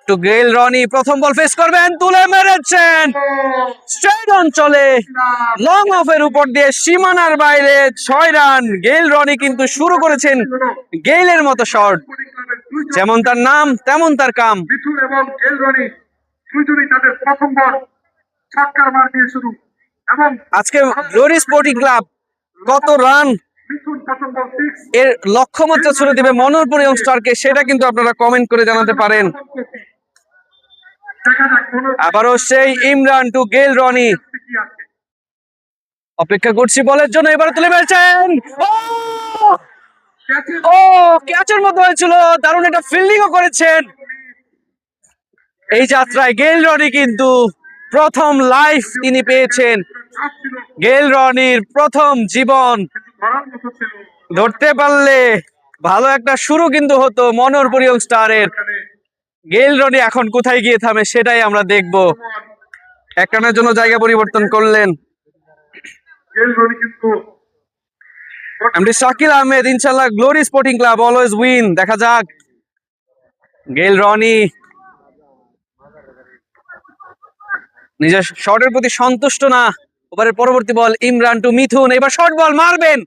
টু গেইল রনি, প্রথম বল ফেস করবেন, তুলে মেরেছেন স্ট্রেট অঞ্চলে লং অফের উপর দিয়ে সীমানার বাইরে 6 রান। গেইল রনি কিন্তু শুরু করেছেন গেইলের মতো শট, স্পোর্টিং ক্লাবের দুইজন যেমন তার নাম তেমন তার কাম। মিঠুন এবং গেল রনি দুইজনই তাদের প্রথম বল ছক্কার মার দিয়ে শুরু এবং আজকে গ্লোরি স্পোর্টিং ক্লাব কত রান মিঠুন প্রথম বল 6 এর লক্ষ্যমাত্রা ছুড়ে দিবে মনোহরপুর ইয়ংস্টারকে, সেটা কিন্তু আপনারা কমেন্ট করে জানাতে পারেন। দেখা যাক কোন আবারও সেই ইমরান টু গেইল রনি, কি আছে অপেক্ষা করছি বলের জন্য। এবার তুলে ফেলছেন, ক্যাচের ও ক্যাচের মতো হয়েছিল, দারুণ একটা ফিল্ডিংও করেছেন। এই যাত্রায় গেইল রনি কিন্তু প্রথম লাইফ তিনি পেয়েছেন। চাপ ছিল গেইল রনির প্রথম জীবন, ধরার মতো ছিল ধরতে পারলে ভালো একটা শুরু কিন্তু হতো মনোহরপুর ইয়ংস্টারের। এখানে গেইল রনি এখন কোথায় গিয়ে থামে সেটাই আমরা দেখব। এক রানের জন্য জায়গা পরিবর্তন করলেন গেল রনি কিন্তু এমডি শাকিল আহমেদ। ইনশাল্লাহ glory sporting club always win. দেখা যাক গেইল রনি নিজের শটের প্রতি সন্তুষ্ট না। ওভারের পরবর্তী বল ইমরান টু মিথুন, এবার শর্ট বল মারবেন,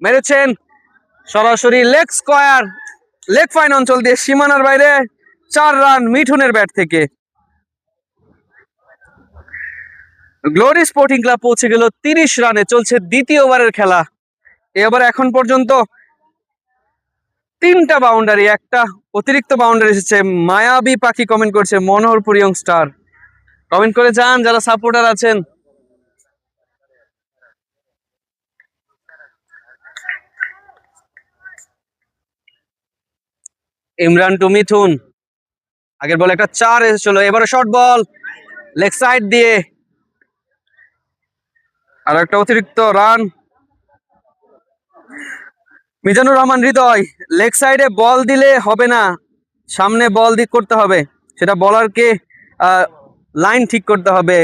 মেরেছেন সরাসরি লেগ স্কয়ার, লেগ ফাইন অঞ্চল দিয়ে সীমানার বাইরে। 4 রান মিঠুনের ব্যাট থেকে। গ্লোরি স্পোর্টিং ক্লাব পৌঁছে গেল 30 রানে। চলছে দ্বিতীয় ওভারের খেলা। এবার এখন পর্যন্ত 3টা বাউন্ডারি, একটা অতিরিক্ত বাউন্ডারি এসেছে। মায়াবী পাখি কমেন্ট করছে মনোহরপুর ইয়ংস্টার। কমেন্ট করে যান যারা সাপোর্টার আছেন। ইমরান টু মিথুন, আগের বলে একটা 4 এসেছিল, এবারে শর্ট বল লেগ সাইড দিয়ে, আর একটা অতিরিক্ত রান। মিজানুর রহমান হৃদয়, লেগ সাইডে বল দিলে হবে না, সামনে বল দিক করতে হবে, সেটা বলারকে লাইন ঠিক করতে হবে।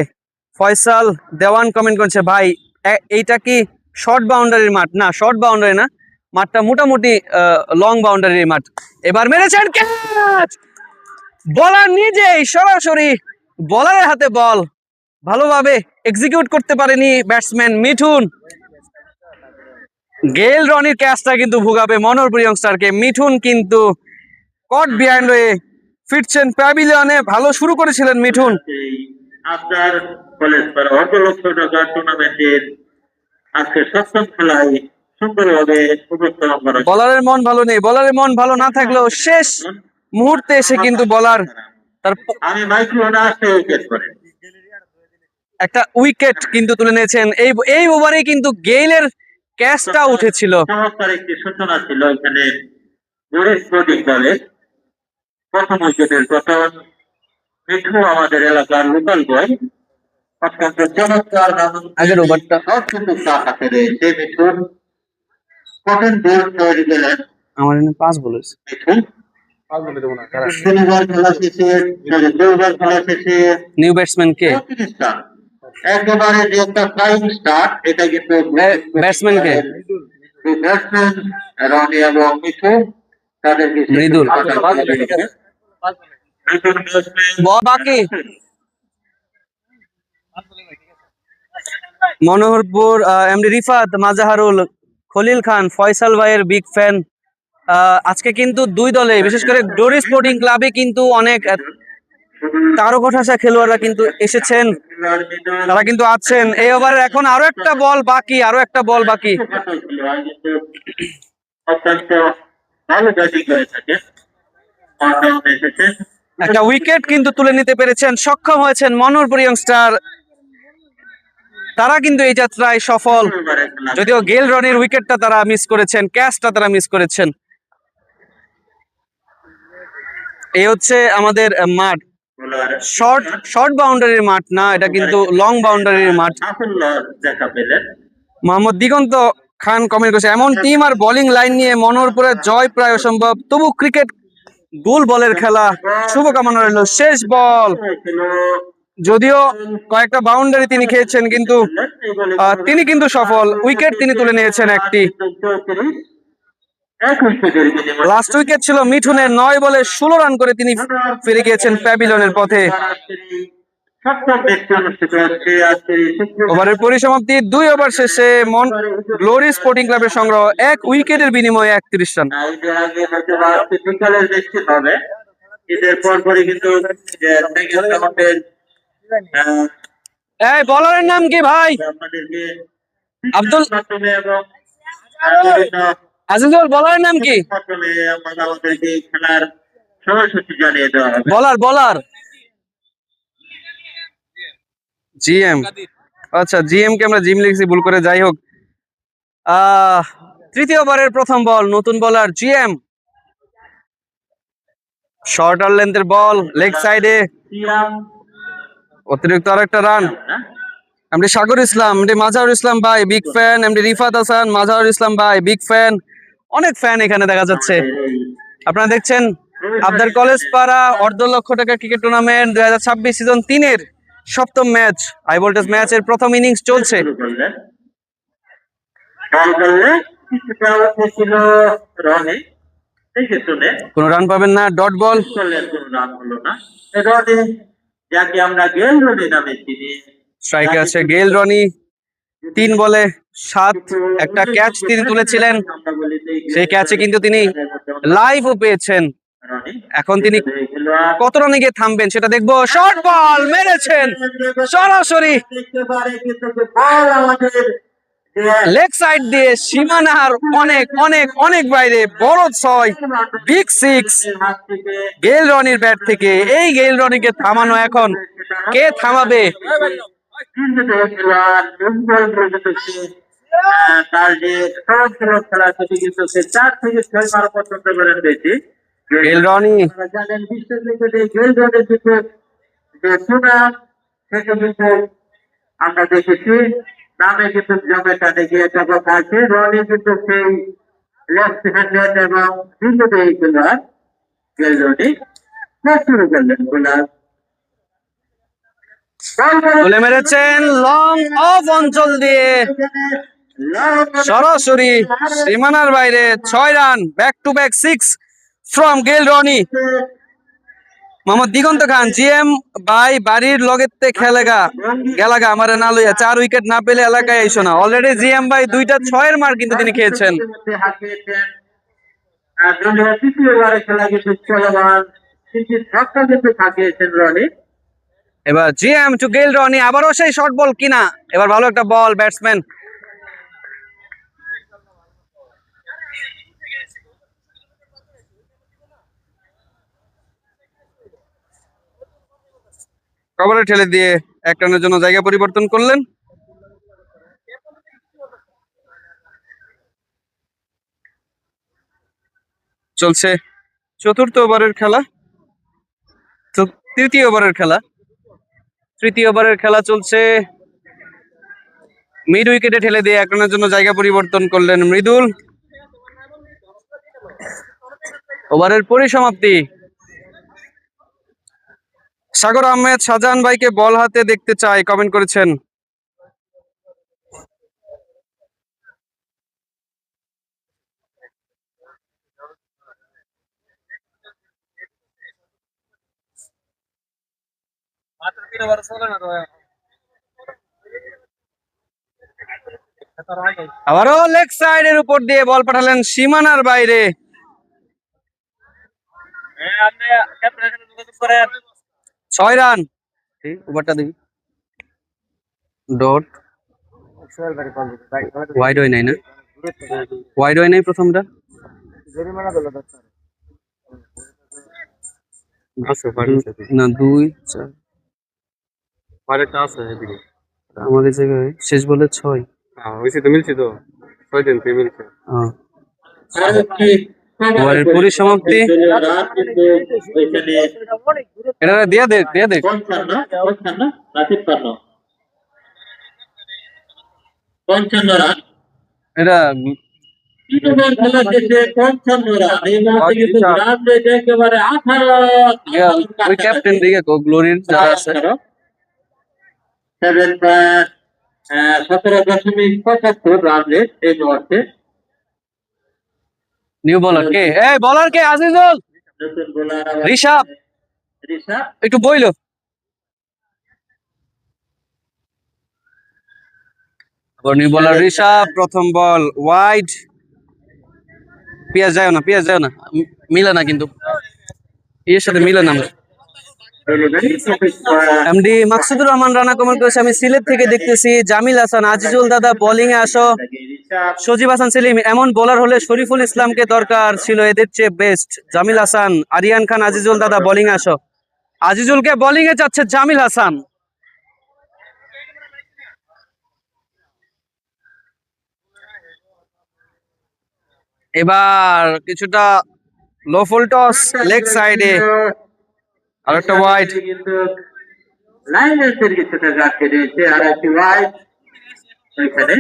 ফয়সাল দেওয়ান কমেন্ট করছে ভাই এইটা কি শর্ট বাউন্ডারির মাঠ? না, শর্ট বাউন্ডারি না, মাঠটা মোটামুটি লং বাউন্ডারির মাঠ। এবার মেরেছেন ক্যাচ, বলার নিজেই সরাসরি বলারের হাতে বল, ভালোভাবে এক্সিকিউট করতে পারেনি ব্যাটসম্যান মিঠুন। গেইল রনির ক্যাচটা কিন্তু ভুগাবে মনোহরপুর ইয়ংস্টারকে। মিঠুন কিন্তু কট বিহাইন্ড হয়ে ফিরছেন প্যাভিলিয়নে। ভালো শুরু করেছিলেন মিঠুন। আপনার কলেজ পাড়া অর্ধ লক্ষ টাকার টুর্নামেন্টের আজকে সপ্তম খেলায় সুন্দরভাবে উপস্থাপন করা বলারের মন ভালো নেই, বলারের মন ভালো না থাকলেও শেষ মুহূর্তে এসে কিন্তু বলার তার আমি মাইক্রো না আসতে উইকেট করে একটা উইকেট কিন্তু তুলে নিয়েছেন। এই ওভারে কিন্তু গেইলের ক্যাচটা উঠেছিল। চমৎকার একটি সূচনা ছিল এখানে গ্লোরি স্পোর্টিং দলের প্রথম উইকেটের পতন। মিঠু আমাদের এলাকার লোকাল বয়, অত্যন্ত চমৎকার আগের ওভারটা সব কিন্তু তার হাতে রয়েছে। মিঠুন কঠিন বল তৈরি করলেন। আমার 5 বলেছে। মিঠুন দুবার খেলা শেষে দুবার খেলা শেষে নিউ ব্যাটসম্যান কে? 34 রান, একেবারে যে একটা ফ্লাইং স্টার্ট। এটা কিন্তু ব্যাটসম্যান কে? ব্যাটসম্যান রনি এবং মিঠু তাদের মৃদুল। বাকি মনোহরপুর এমডি রিফাত, মাজাহারুল, খলিল খান, ফয়সাল ভাইয়ের বিগ ফ্যান। আজকে কিন্তু দুই দলে, বিশেষ করে গ্লোরি স্পোর্টিং ক্লাবে কিন্তু অনেক তারকাঠা খেলোয়াড়রা কিন্তু এসেছেন, তারা কিন্তু আছেন। এই ওভারের এখন আরো একটা বল বাকি, আরো একটা বল বাকি। অত্যন্ত ভালো ব্যাটিং করে থাকে। একটা উইকেট কিন্তু তুলে নিতে পেরেছেন, সক্ষম হয়েছেন মনোহরপুর ইয়ংস্টার। তারা কিন্তু এই যাত্রায় সফল, যদিও গেইল রনির উইকেটটা তারা মিস করেছেন, ক্যাচটা তারা মিস করেছেন। এই হচ্ছে আমাদের মাঠ, শর্ট বাউন্ডারির মাঠ না, এটা কিন্তু লং বাউন্ডারির মাঠ। সাফল্য দেখা পেলেন। মোহাম্মদ দিগন্ত খান কমেন্ট করেছে, এমন টিম আর বোলিং লাইন নিয়ে মনোহরপুরের জয় প্রায় অসম্ভব, তবু ক্রিকেট গোল বলের খেলা, শুভকামনা রইল। শেষ বল, যদিও কয়েকটা বাউন্ডারি তিনি খেয়েছেন, কিন্তু তিনি কিন্তু সফল, উইকেট তিনি তুলে নিয়েছেন একটি। লাস্ট উইকেট ছিল মিঠুনের, 9 বলে 16 রান করে তিনি ফিরে গিয়েছেন প্যাভিলিয়নের পথে। ওভারের পরিসমাপ্তি, 2 ওভার শেষে গ্লোরি স্পোর্টিং ক্লাবের সংগ্রহ 1 উইকেটের বিনিময়ে 31 রান। ঈদের পরপরই কিন্তু এই বলারের নাম কি ভাই? আপনাদেরকে আব্দুল মাধ্যমে এবং আজিজুল, বলারের নাম কি? মাধ্যমে আমাদেরকে খেলার সময়সূচি জানিয়ে দেওয়া হবে। বলার জিএম। আচ্ছা, জিএম কে আমরা জিম লিখছি ভুল করে, যাই হোক। তৃতীয় ওভারের প্রথম বল, নতুন বোলার জিএম, শর্টার লেন্থের বল, লেগ সাইডে, অতিরিক্ত আরেকটা রান। এমডি সাগর ইসলাম, এমডি মাজহারুল ইসলাম ভাই big fan, MD Rifat Hasan, Mazharul Islam ভাই বিগ ফ্যান, অনেক ফ্যান এখানে দেখা যাচ্ছে। আপনারা দেখছেন আবদার কলেজ পাড়া অর্ধ লক্ষ টাকা ক্রিকেট টুর্নামেন্ট 2026 সিজন 3 এর সপ্তম ম্যাচ, হাই ভোল্টেজ ম্যাচের প্রথম ইনিংস চলছে। কোন রান পাবেন না, ডট বল। যাকে আমরা গেল রনি নামে চিনি, স্ট্রাইকে আছে গেইল রনি, 3 বলে 7, একটা ক্যাচ তিনি তুলেছিলেন, সেই ক্যাচে কিন্তু তিনি লাইভও পেয়েছেন। এখন তিনি কত রানে গিয়ে থামবেন সেটা দেখবো। শর্ট বল মেরেছেন সরাসরি লেগ সাইড দিয়ে, সীমানার অনেক অনেক অনেক বাইরে, বড় 6, বিগ 6 গেইল রনির ব্যাট থেকে। এই গেইল রনিকে থামানো এখন কে থামাবে? তার যে খেলা সেটি কিন্তু সে 4 থেকে 6 বার পর্যন্ত করে পেয়েছে। গেইল রনি জানেন বিশ্ব ক্রিকেটে গেইল রনির দিকে যে সুনাম সেটা কিন্তু আমরা দেখেছি, নামে কিন্তু জমেটাতে গিয়ে টাকা পাচ্ছে। রনি কিন্তু সেই লেফট হ্যান্ডেড এবং দীর্ঘদেহী খেলোয়াড় গেইল রনি। শুরু করলেন বোলার, তুলে মেরেছেন লং অফ অঞ্চল দিয়ে সরাসরি সীমানার বাইরে, 6 run, back to back 6 from Gayle Rony. Mohammad Diganta Khan, GM ভাই বাড়ির লগেতে খেলেগা গেলাগা আমারে না লইয়া, 4 উইকেট না পেলে এলাকায় আইসো না। অলরেডি জিএম ভাই 2টা 6-এর মার কিন্তু তিনি খেয়েছেন। তৃতীয়বারে খেলা কিন্তু চলমান, কিন্তু ছক্কা কিন্তু থাকিয়েছেন রনি। এবার জিএম টু গেইল রনি, আবারও সেই শর্ট বল কিনা, এবার ভালো একটা বল ব্যাটসম্যান। কভারে ঠেলে দিয়ে 1 রানের জন্য জায়গা পরিবর্তন করলেন। চলছে চতুর্থ ওভারের খেলা, তৃতীয় ওভারের খেলা চলছে। মিড উইকেটে ঠেলে দিয়ে 1 রানের জন্য জায়গা পরিবর্তন করলেন মৃদুল। ওভারের পরিসমাপ্তি, সাগর আহমেদ শাহজাহান ভাইকে বল হাতে দেখতে চাই কমেন্ট করেছেন। আবারও লেগ সাইডের উপর দিয়ে বল পাঠালেন সীমানার বাইরে। 6 রান, ওভারটা দিবি ডট ওয়াইড হয় নাই না, ওয়াইড হয় নাই প্রথমটা। না 2 4 আমাদের জায়গায় শেষ বলে 6। ওভারের পরিসমাপ্তি, এটা দিয়ে দে 55 রান। এটা তৃতীয় খেলা শেষে 55 রান এই মুহূর্তে কিন্তু রান রেট একেবারে 18 ওই ক্যাপ্টেন দিকে গ্লোরির যারা আছে 17.75 রান রেট এই মুহূর্তে। নিউ বলার কে এই বলার কে আজিজুল নতুন বোলার ঋষাব ঋষাব একটু বইলো নিউ বলার ঋষাব প্রথম বল ওয়াইড পিয়াজ যায় না মিলে না কিন্তু এর সাথে মিলে না এমডি মাকসুদুর রহমান রানা কমেন্ট করেছে আমি সিলেট থেকে দেখতেছি জামিল হাসান আজিজুল দাদা বোলিং এ আসো সজীব হাসান সেলিম এমন বোলার হলে শরীফুল ইসলামকে দরকার ছিল এদের চেয়ে বেস্ট জামিল হাসান আরিয়ান খান আজিজুল দাদা বোলিং এ আসো আজিজুলকে বোলিং এ যাচ্ছে জামিল হাসান এবার কিছুটা লো ফুল টস লেগ সাইডে আর একটা ওয়াইড কিন্তু লাইনের কিছুটা রাখতে দিয়েছে আর একটি ওয়াইড এখানে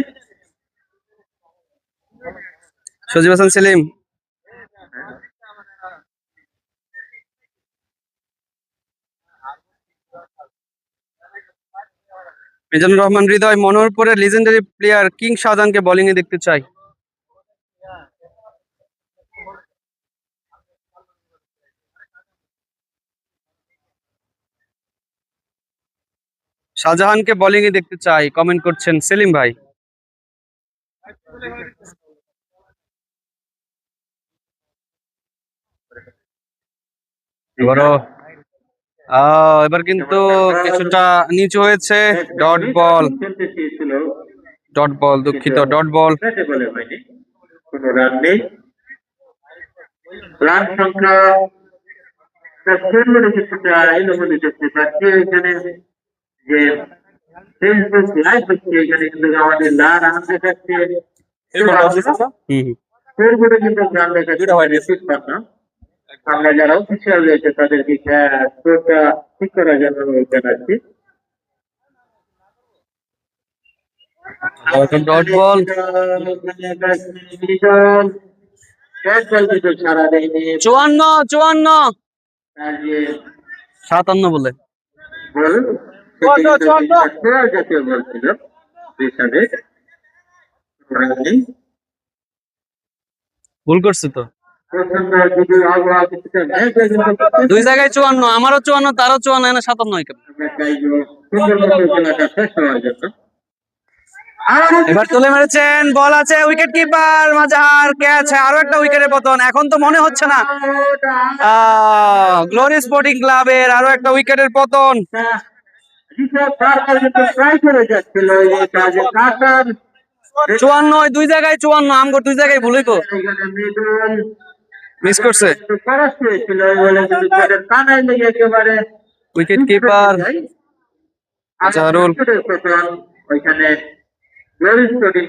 সজীব হাসান সেলিম মিজানুর রহমান হৃদয় মনোহরপুরের লিজেন্ডারি প্লেয়ার কিং শাহজাহানকে বোলিং এ দেখতে চাই শাহজাহানকে বোলিং এ দেখতে চাই কমেন্ট করছেন সেলিম ভাই বড় এবার কিন্তু কিছুটা নিচু হয়েছে ডট বল খেলতে চেয়েছিল দুঃখিত ডট বল ব্যাটে বলে হয়নি কোনো রান নেই রান সংখ্যা কিছুটা এলোমেলো দেখতে পাচ্ছি এখানে যে ফেসবুক লাইভ হচ্ছে এখানে কিন্তু আমাদের লাল রান দেখাচ্ছে ফেসবুকে কিন্তু রান দেখাচ্ছে আমরা যারা অফিসিয়াল রয়েছে তাদেরকে স্কোরটা ঠিক করার জন্য জানাচ্ছি ডট বল সারা দেয়নি 54 তার যে 57 বলে বল জাতীয় বল ছিল হিসাবে ভুল করছে তো প্রচন্ড যদি আবহাওয়া কিছুটা দুই জায়গায় 54 আমারও 54 তারও 54 এনে 57 কেন আমরা চাইবো সুন্দরভাবে খেলাটা শেষ হওয়ার জন্য এবার তুলে মেরেছেন বল আছে উইকেট কিপার মাজার ক্যাচ আরো একটা উইকেটের পতন এখন তো মনে হচ্ছে না গ্লোরি স্পোর্টিং ক্লাবের আরো একটা উইকেটের পতন ট্রাই করে যাচ্ছিল এই কাজে কাটার 54 দুই জায়গায় 54 আমগো দুই জায়গায় ভুলই তো এখানে মিডল মিস করছে খরচ হয়েছিল বলে কিন্তু কানায় লেগে একেবারে উইকেট কিপার জারুল ওইখানে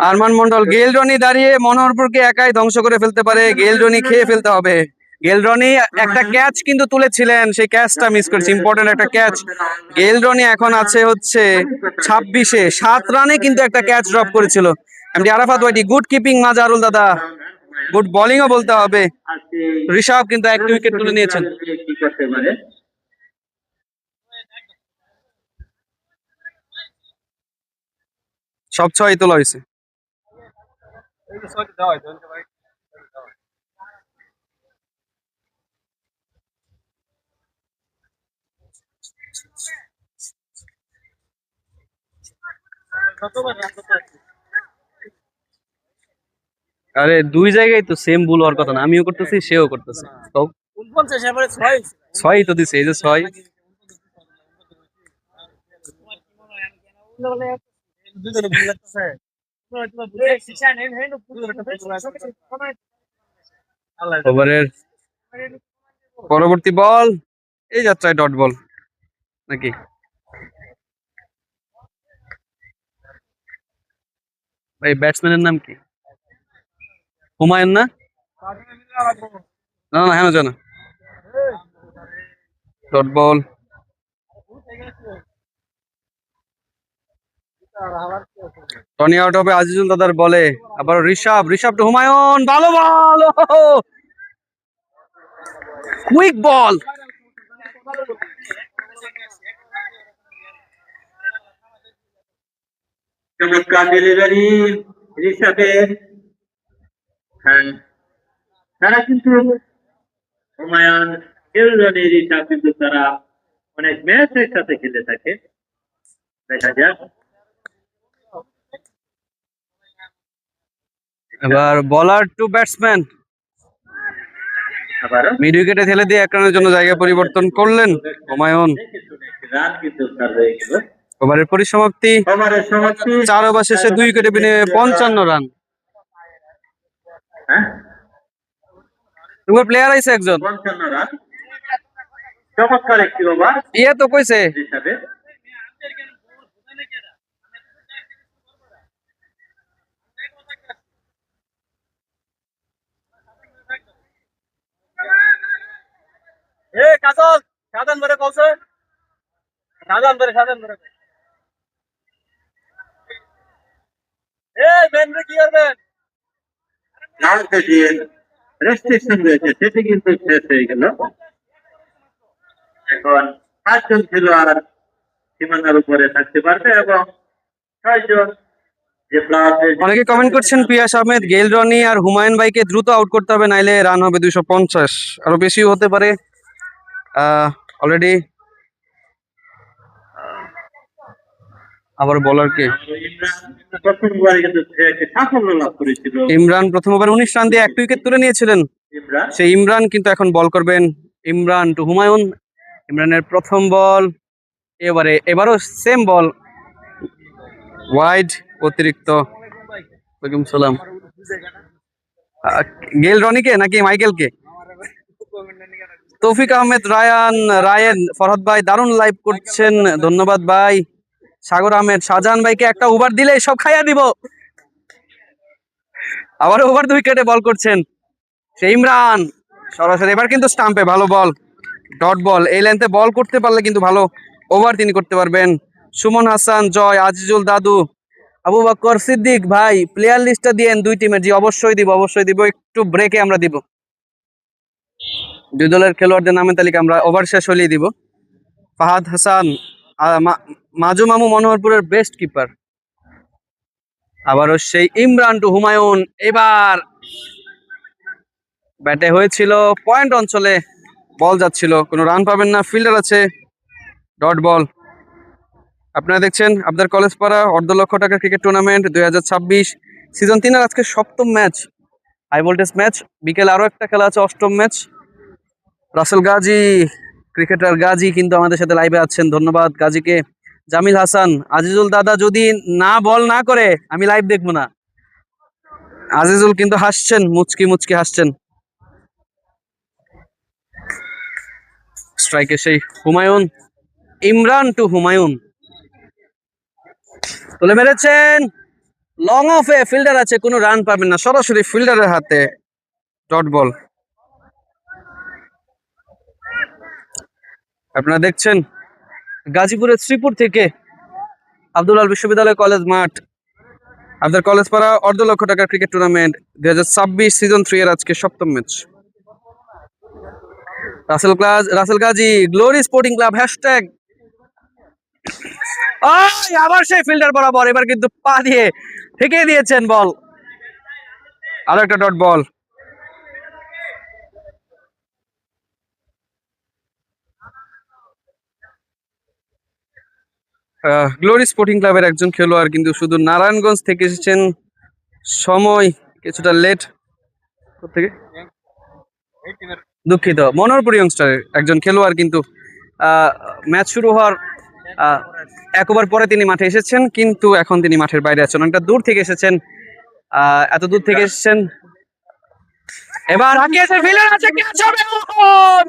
আরমান মন্ডল গেল রনি দাঁড়িয়ে মনোহরপুরকে একাই ধ্বংস করে ফেলতে পারে গেল রনি খেয়ে ফেলতে হবে গেল রনি একটা ক্যাচ কিন্তু তুলেছিলেন সেই ক্যাচটা মিস করেছে ইম্পর্টেন্ট একটা ক্যাচ গেল রনি এখন আছে হচ্ছে 26-এ 7 রানে কিন্তু একটা ক্যাচ ড্রপ করেছিল এমডি আরাফাত ওয়াইটি গুড কিপিং মাজারুল দাদা গুড বোলিংও বলতে হবে ঋষাব কিন্তু একটা উইকেট তুলে নিয়েছেন কি করতে পারে সব 6 তোলা হয়েছে আরে দুই জায়গায় তো সেম ভুল হওয়ার কথা না আমিও করতেছি সেও করতেছে তো 6 তো দিছে এই যে 6 ওভারের পরবর্তী বল এই যাত্রায় ডট বল নাকি ভাই ব্যাটসম্যানের নাম কি হুমায়ুন না না না হ্যাঁ জানা ডট বল টনি আউট হবে আজিজুল দাদার বলে। আবার ঋষভ টু হুমায়ুন, ভালো বল, কুইক বল। চমৎকার ডেলিভারি ঋষভের। হ্যাঁ, তারা কিন্তু হুমায়ুন, গেলরনি, ঋষভ কিন্তু তারা অনেক ম্যাচ একসাথে খেলে থাকে। দেখা যাক এবার বলার টু ব্যাটসম্যান, আবারও মিড উইকেটে ঠেলে দিয়ে এক রানের জন্য জায়গা পরিবর্তন করলেন হুমায়ুন। রান কিন্তু তার হয়ে গেল। ওভারের পরিসমাপ্তি, ওভারের সমাপ্তি। 4 ওভার শেষে 2 উইকেটে বিনিয়োগে 55 রান। হ্যাঁ, তোমার প্লেয়ার আইছে একজন, 55 রান। চমৎকার একটি ওভার ইয়ে তো কইছে হিসাবে। লাস্টে যে রেস্ট্রিকশন রয়েছে সেটি কিন্তু শেষ হয়ে গেল। এখন 5 জন খেলোয়াড় সীমানার উপরে থাকতে পারবে এবং 6 জন যে প্লেয়ার। অনেকে কমেন্ট করছেন পিয়াস আহমেদ, গেইল রনি আর হুমায়ুন ভাইকে দ্রুত আউট করতে হবে, নাইলে রান হবে 250, আরো বেশিও হতে পারে। অলরেডি আবার বলার কে, প্রথমবারে কিন্তু সে একটি সাফল্য লাভ করেছিল। ইমরান প্রথম ওভারে 19 রান দিয়ে 1 উইকেট তুলে নিয়েছিলেন। ইমরান সেই ইমরান কিন্তু এখন বল করবেন। ইমরান টু হুমায়ুন, ইমরানের প্রথম বল, এবারও সেম বল, ওয়াইড, অতিরিক্ত। ওয়ালাইকুম সালাম। গেইল রনিকে নাকি মাইকেলকে? তৌফিক আহমেদ রায়েন, ফরহাদ ভাই দারুণ লাইভ করছেন, ধন্যবাদ ভাই। সাগর আহমেদ, শাহজাহান ভাইকে একটা ওভার দিলে সব খাইয়া দিব। আবার ওভার 2 উইকেটে বল করছেন সেই ইমরান সরাসরি। এবার কিন্তু স্টাম্পে ভালো বল, ডট বল। এই লেন্থে বল করতে পারলে কিন্তু ভালো ওভার তিনি করতে পারবেন। সুমন হাসান, জয়, আজিজুল দাদু, আবু বকর সিদ্দিক ভাই, প্লেয়ার লিস্টটা দিয়েন 2 টিমের। জি অবশ্যই দিব, একটু ব্রেকে আমরা দিব। 2 দলের খেলোয়াড়দের নামের তালিকা আমরা ওভার শেষ হলেই দিব। ফাহাদ হাসান, মাজু মামু মনোহরপুরের বেস্ট কিপার। আবারও সেই ইমরান টু হুমায়ুন, এবার ব্যাটে হয়েছিল পয়েন্ট অঞ্চলে, বল যাচ্ছিল, কোনো রান পাবেন না, ফিল্ডার আছে, ডট বল। আপনারা দেখছেন আপনাদের কলেজ পাড়া অর্ধ লক্ষ টাকা ক্রিকেট টুর্নামেন্ট 2026 সিজন 3 এর আজকে 7ম ম্যাচ, হাই ভোল্টেজ ম্যাচ। বিকেল আরো একটা খেলা আছে, 8ম ম্যাচ। রাসেল গাজী, ক্রিকেটার গাজী কিন্তু আমাদের সাথে লাইভে আছেন, ধন্যবাদ গাজীকে। জামিল হাসান, আজিজুল দাদা যদি বল না করে আমি লাইভ দেখবো না। আজিজুল কিন্তু হাসছেন, মুচকি হাসছেন। স্ট্রাইকে সেই হুমায়ুন, ইমরান টু হুমায়ুন, তুলে মেরেছেন লং অফে, ফিল্ডার আছে, কোনো রান পাবেন না, সরাসরি ফিল্ডারের হাতে, ডট বল। আপনারা দেখছেন গাজীপুরের শ্রীপুর থেকে আব্দুল আল বিশ্ববিদ্যালয় কলেজ মাঠ, আপনাদের কলেজ পাড়া অর্ধ লক্ষ টাকার ক্রিকেট টুর্নামেন্ট 2026 সিজন 3 এর আজকে 7ম match. Rasel Gazi, Glory sporting Club hashtag. আবার সেই ফিল্ডার বরাবর, এবার কিন্তু পা দিয়ে ঠেকিয়ে দিয়েছেন বল, আরো একটা ডট বল। গ্লোরি স্পোর্টিং ক্লাবের একজন খেলোয়াড় কিন্তু শুধু নারায়ণগঞ্জ থেকে এসেছেন, সময় কিছুটা লেট থেকে, দুঃখিত, মনোহরপুর ইয়ংস্টারের একজন খেলোয়াড় কিন্তু ম্যাচ শুরু হওয়ার 1 ওভার পরে তিনি মাঠে এসেছেন, কিন্তু এখন তিনি মাঠের বাইরে আছেন, অনেকটা দূর থেকে এসেছেন। এত দূর থেকে এসেছেন, এবার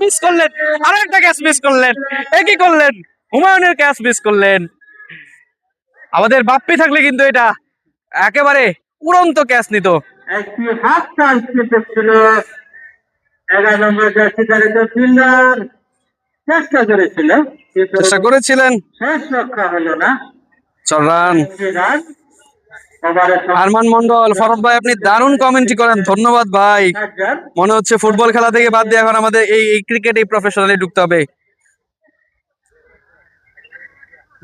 মিস করলেন, আরো একটা ক্যাচ মিস করলেন, একই করলেন, হুমায়ুনের ক্যাচ মিস করলেন। আমাদের বাপ্পি থাকলে কিন্তু এটা একেবারে উড়ন্ত ক্যাচ নিত। একটি হাফ চান্স ছিল 11 নম্বর জার্সিধারী ফিল্ডার চেষ্টা করেছিলেন শেষ রক্ষা হলো না। 4 রান। রান ওভারে আরমান মন্ডল, ফরদ ভাই আপনি দারুণ কমেন্ট্রি করেন, ধন্যবাদ ভাই। 7 রান। মনে হচ্ছে ফুটবল খেলা থেকে বাদ দিয়ে এখন আমাদের এই ক্রিকেট এই প্রফেশনালি ঢুকতে হবে।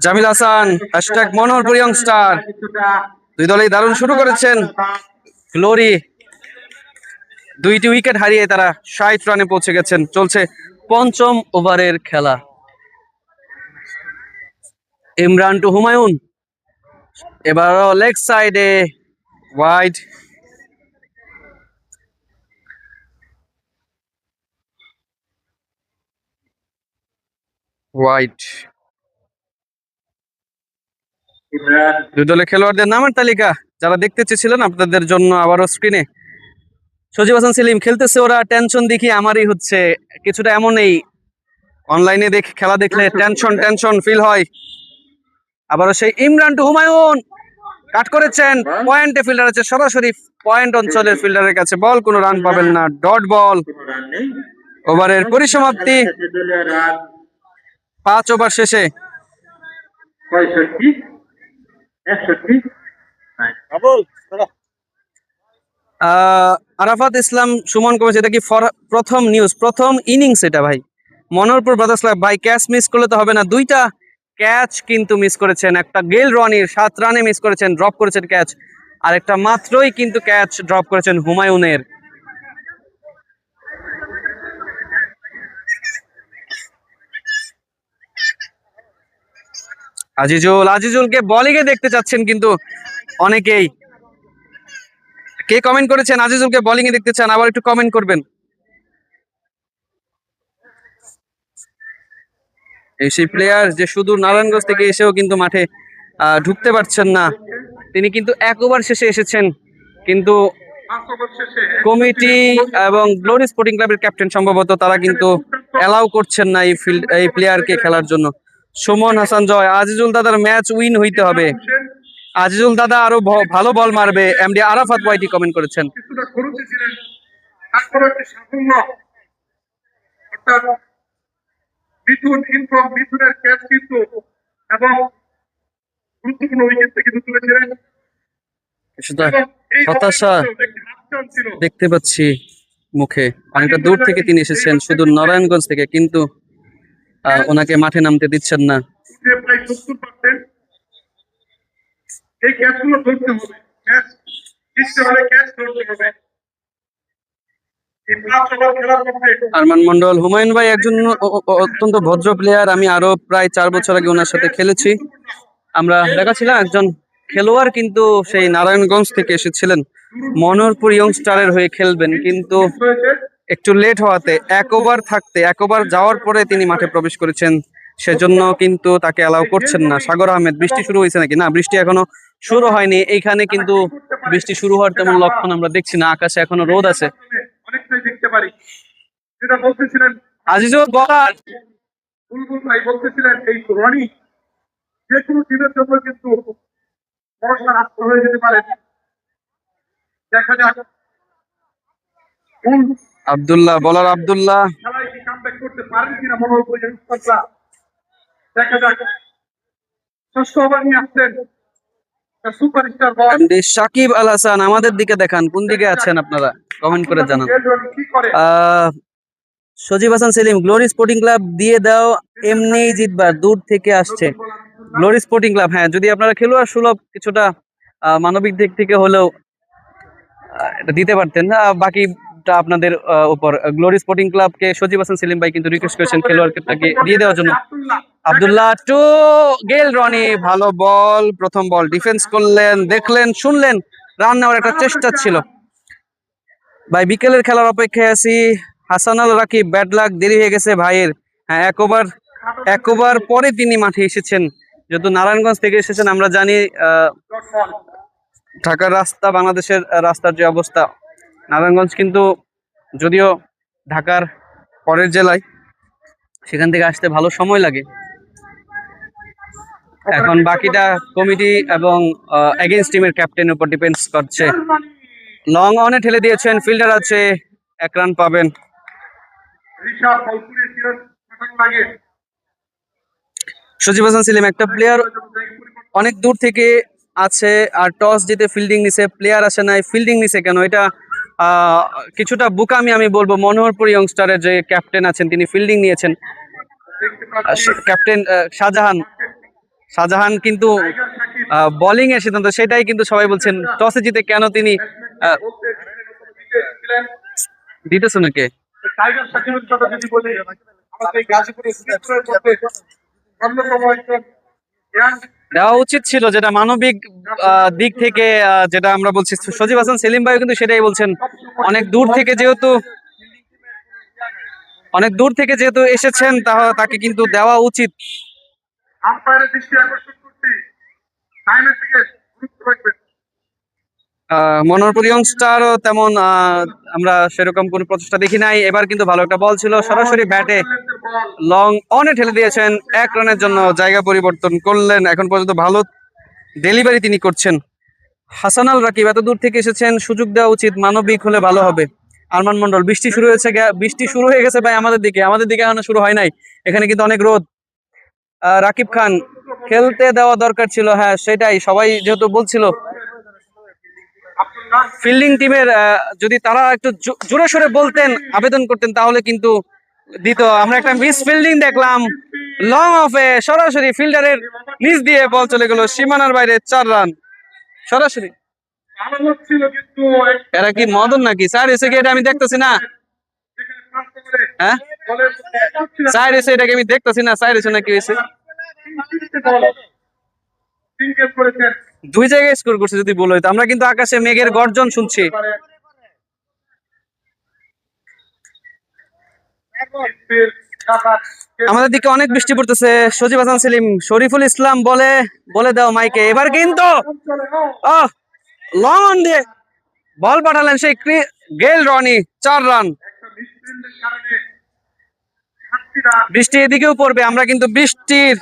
জামিল হাসান হ্যাশট্যাগ মনোহরপুর ইয়ংস্টার, কিছুটা দুই দলেই দারুণ শুরু করেছেন। গ্লোরি 2টি উইকেট হারিয়ে তারা 60 রানে পৌঁছে গেছেন। চলছে 5ম ওভারের খেলা। ইমরান টু হুমায়ুন, এবারও লেগ সাইডে ওয়াইড। ওয়াইড। ইমরান দুই দলের খেলোয়াড়দের নামের তালিকা যারা দেখতে চেয়েছিলেন আপনাদের জন্য আবারও স্ক্রিনে। সজীব হাসান সেলিম, খেলতেছে ওরা, টেনশন দেখি আমারই হচ্ছে। কিছুটা এমনই, অনলাইনে খেলা দেখলে টেনশন টেনশন ফিল হয়। আবারও সেই ইমরান টু হুমায়ুন, কাট করেছেন, পয়েন্টে ফিল্ডার আছে, সরাসরি পয়েন্ট অঞ্চলের ফিল্ডারের কাছে বল, কোনো রান পাবেন না, ডট বল। কোনো রান নেই। ওভারের পরিসমাপ্তি, দলীয় রান 5 ওভার শেষে। 65 61। আরাফাত ইসলাম সুমন করেছে, এটা কি প্রথম নিউজ, প্রথম ইনিংস এটা ভাই। মনোহরপুর ব্রাদার্স ক্লাব ভাই, ক্যাচ মিস করলে তো হবে না, 2টা ক্যাচ কিন্তু মিস করেছেন। একটা গেল রনির 7 রানে মিস করেছেন, ড্রপ করেছেন ক্যাচ, আর একটা মাত্রই কিন্তু ক্যাচ ড্রপ করেছেন হুমায়ুনের। আজিজুলকে বোলিংয়ে দেখতে চাচ্ছেন কিন্তু অনেকেই। কে কমেন্ট করেছেন আজিজুলকে বোলিংয়ে দেখতে চান, আবার একটু কমেন্ট করবেন। এই সেই প্লেয়ার যে শুধু নারায়ণগঞ্জ থেকে এসেও কিন্তু মাঠে ঢুকতে পারছেন না, তিনি কিন্তু 1 ওভার শেষে এসেছেন, কিন্তু কমিটি এবং গ্লোরি স্পোর্টিং ক্লাবের ক্যাপ্টেন সম্ভবত তারা কিন্তু অ্যালাউ করছেন না এই প্লেয়ারকে খেলার জন্য। সুমন হাসান জয়, আজিজুল দাদার ম্যাচ উইন হইতে হবে, আজিজুল দাদা আরো ভালো বল মারবে, এমডি আরাফাত ওয়াইটি কমেন্ট করেছেন। কিছুটা খরচে ছিলেন, তারপরে একটি সাফল্য, অর্থাৎ মিঠুনের ক্যাচ কিন্তু এবং গুরুত্বপূর্ণ উইকেট থেকে তুলেছিলেন। কিছুটা হতাশা দেখতে পাচ্ছি মুখে, অনেকটা দূর থেকে তিনি এসেছেন, শুধু নারায়ণগঞ্জ থেকে, কিন্তু ওনাকে মাঠে নামতে দিচ্ছেন না। প্রায় 70%। এই ক্যাচগুলো ধরতে হবে, ক্যাচ জিততে হলে ক্যাচ ধরতে হবে। এই 5 ওভার খেলার মধ্যে আরমান মন্ডল, হুমায়ুন ভাই একজন অত্যন্ত ভদ্র প্লেয়ার, আমি আরো প্রায় 4 বছর আগে ওনার সাথে খেলেছি। আমরা দেখাছিলাম একজন খেলোয়াড় কিন্তু সেই নারায়ণগঞ্জ থেকে এসেছিলেন, মনোহরপুর ইয়ংস্টারের হয়ে খেলবেন, কিন্তু একটু লেট হওয়াতে 1 ওভার থাকতে 1 ওভার যাওয়ার পরে তিনি মাঠে প্রবেশ করেছেন, সেজন্য কিন্তু তাকে অ্যালাউ করছেন না। সাগর আহমেদ, বৃষ্টি শুরু হয়েছে নাকি? না, বৃষ্টি এখনো শুরু হয়নি এইখানে, কিন্তু বৃষ্টি শুরু হওয়ার তেমন লক্ষণ আমরা দেখছি না, আকাশে এখনো রোদ আছে। অনেকটাই দেখতে পারি, যেটা বলতেছিলেন আজিজুল বলার, বুলবুল ভাই বলতেছিলেন, এই রনি যে কোনো টিমের জন্য কিন্তু ভরসা রাখতে হয়ে যেতে পারে। দেখা যাক আব্দুল্লাহ, বলার আব্দুল্লাহ, খেলায় কি কামব্যাক করতে পারেন কিনা মনোহরপুর ইয়ংস্টাররা। দেখা যাক, ষষ্ঠ ওভার নিয়ে আসছেন সুপারস্টার বল। এমডি সাকিব আল হাসান, আমাদের দিকে দেখান, কোন দিকে আছেন আপনারা, কমেন্ট করে জানান। কি করে Sajib Hasan Selim, Glory sporting Club দিয়ে দাও, এমনিই জিতবার, দূর থেকে আসছে গ্লোরি স্পোর্টিং ক্লাব। হ্যাঁ, যদি আপনারা খেলোয়াড় সুলভ কিছুটা মানবিক দিক থেকে হলেও এটা দিতে পারতেন, বাকিটা আপনাদের উপর। গ্লোরি স্পোর্টিং ক্লাবকে সজীব হাসান সেলিম ভাই কিন্তু রিকোয়েস্ট করেছেন খেলোয়াড়কে দিয়ে দেওয়ার জন্য। আব্দুল্লাহ টু গেল রনি, ভালো বল, প্রথম বল ডিফেন্স করলেন, দেখলেন, শুনলেন, রান নেওয়ার একটা চেষ্টা ছিল। ভাই বিকেলের খেলার অপেক্ষায় আছি। হাসান আল রাকিব, ব্যাড লাক, দেরি হয়ে গেছে ভাইয়ের। হ্যাঁ, 1 ওভার পরে তিনি মাঠে এসেছেন, যেহেতু নারায়ণগঞ্জ থেকে এসেছেন। আমরা জানি ঢাকার রাস্তা, বাংলাদেশের রাস্তার যে অবস্থা, নারায়ণগঞ্জ কিন্তু যদিও ঢাকার পরের জেলায়, সেখান থেকে আসতে ভালো সময় লাগে। এখন বাকিটা কমিটি এবং এগেইনস্ট টিমের ক্যাপ্টেনের উপর ডিপেন্ডস করছে। লং অনে ঠেলে দিয়েছেন, ফিল্ডার আছে, 1 রান পাবেন। ঋষভ বলপুরে ছিল লাগে সজীব হাসান সেলিম, একটা প্লেয়ার অনেক দূর থেকে আছে আর টস জিতে ফিল্ডিং নিছে, প্লেয়ার আসে নাই, ফিল্ডিং নিছে কেন? এটা আহ, কিছুটা বোকামি আমি বলবো। মনোহরপুর ইয়ংস্টারের যে ক্যাপ্টেন আছেন তিনি ফিল্ডিং নিয়েছেন। ক্যাপ্টেন শাহজাহান কিন্তু বোলিং এর সিদ্ধান্ত, সেটাই কিন্তু সবাই বলছেন টসে জিতে কেন তিনি আহ, দিতেছেন নাকি? টাইগার শাকিবের কথা যদি বলি, আমাদের গাজীপুরের সিলেক্টরের মধ্যে অন্যতম একজন young দেওয়া উচিত ছিল, যেটা মানবিক দিক থেকে যেটা আমরা বলছি। সজীব হাসান সেলিম ভাই কিন্তু সেটাই বলছেন, অনেক দূর থেকে যেহেতু এসেছেন তাকে কিন্তু দেওয়া উচিত। আম্পায়ারের দৃষ্টি আকর্ষণ করছি, টাইমের দিকে গুরুত্ব রাখবেন। মনোহরপুর ইয়ংস্টারও তেমন আমরা সেরকম কোনো প্রচেষ্টা দেখি নাই। এবার কিন্তু ভালো একটা বল ছিল, সরাসরি ব্যাটে লং অনে ঠেলে দিয়েছেন, 1 রানের জন্য জায়গা পরিবর্তন করলেন। এখন পর্যন্ত ভালো ডেলিভারি তিনি করছেন। হাসানাল রাকিব এত দূর থেকে এসেছেন, সুযোগ দেওয়া উচিত, মানবিক হলে ভালো হবে। আরমান মন্ডল, বৃষ্টি শুরু হয়ে গেছে ভাই আমাদের দিকে এখনো শুরু হয় নাই, এখানে কিন্তু অনেক রোদ। রাকিব খান, খেলতে দেওয়া দরকার ছিল, হ্যাঁ সেটাই সবাই যেহেতু বলছিল। ফিল্ডিং টিমের যদি তারা একটু জোরে সোরে বলতেন, আবেদন করতেন, তাহলে কিন্তু দিত। আমরা একটা মিস ফিল্ডিং দেখলাম, লং অফে সরাসরি ফিল্ডারের নিচ দিয়ে বল চলে গেল সীমানার বাইরে, 4 রান সরাসরি। ভালো হচ্ছিল কিন্তু এরা কি মদন নাকি? স্যার এসে কি এটা আমি দেখতেছি না, যেখানে ফার্স্ট ওভারে হ্যাঁ বলের মধ্যে স্যার এসে এটাকে আমি দেখতেছি না, স্যার এসে নাকি হয়েছে? বল সিঙ্গেল করেছেন। 2 জায়গায় স্কোর করছে যদি বলো হইতো। আমরা কিন্তু আকাশে মেঘের গর্জন শুনছি। আমাদের দিকে অনেক বৃষ্টি পড়তেছে। সজীব হাসান সেলিম, শরীফুল ইসলাম বলে দাও মাইকে। এবার কিন্তু লং অন দিয়ে বল পাঠালেন সেই গেল রনি, 4 রান। বৃষ্টি এদিকেও পড়বে, আমরা কিন্তু বৃষ্টির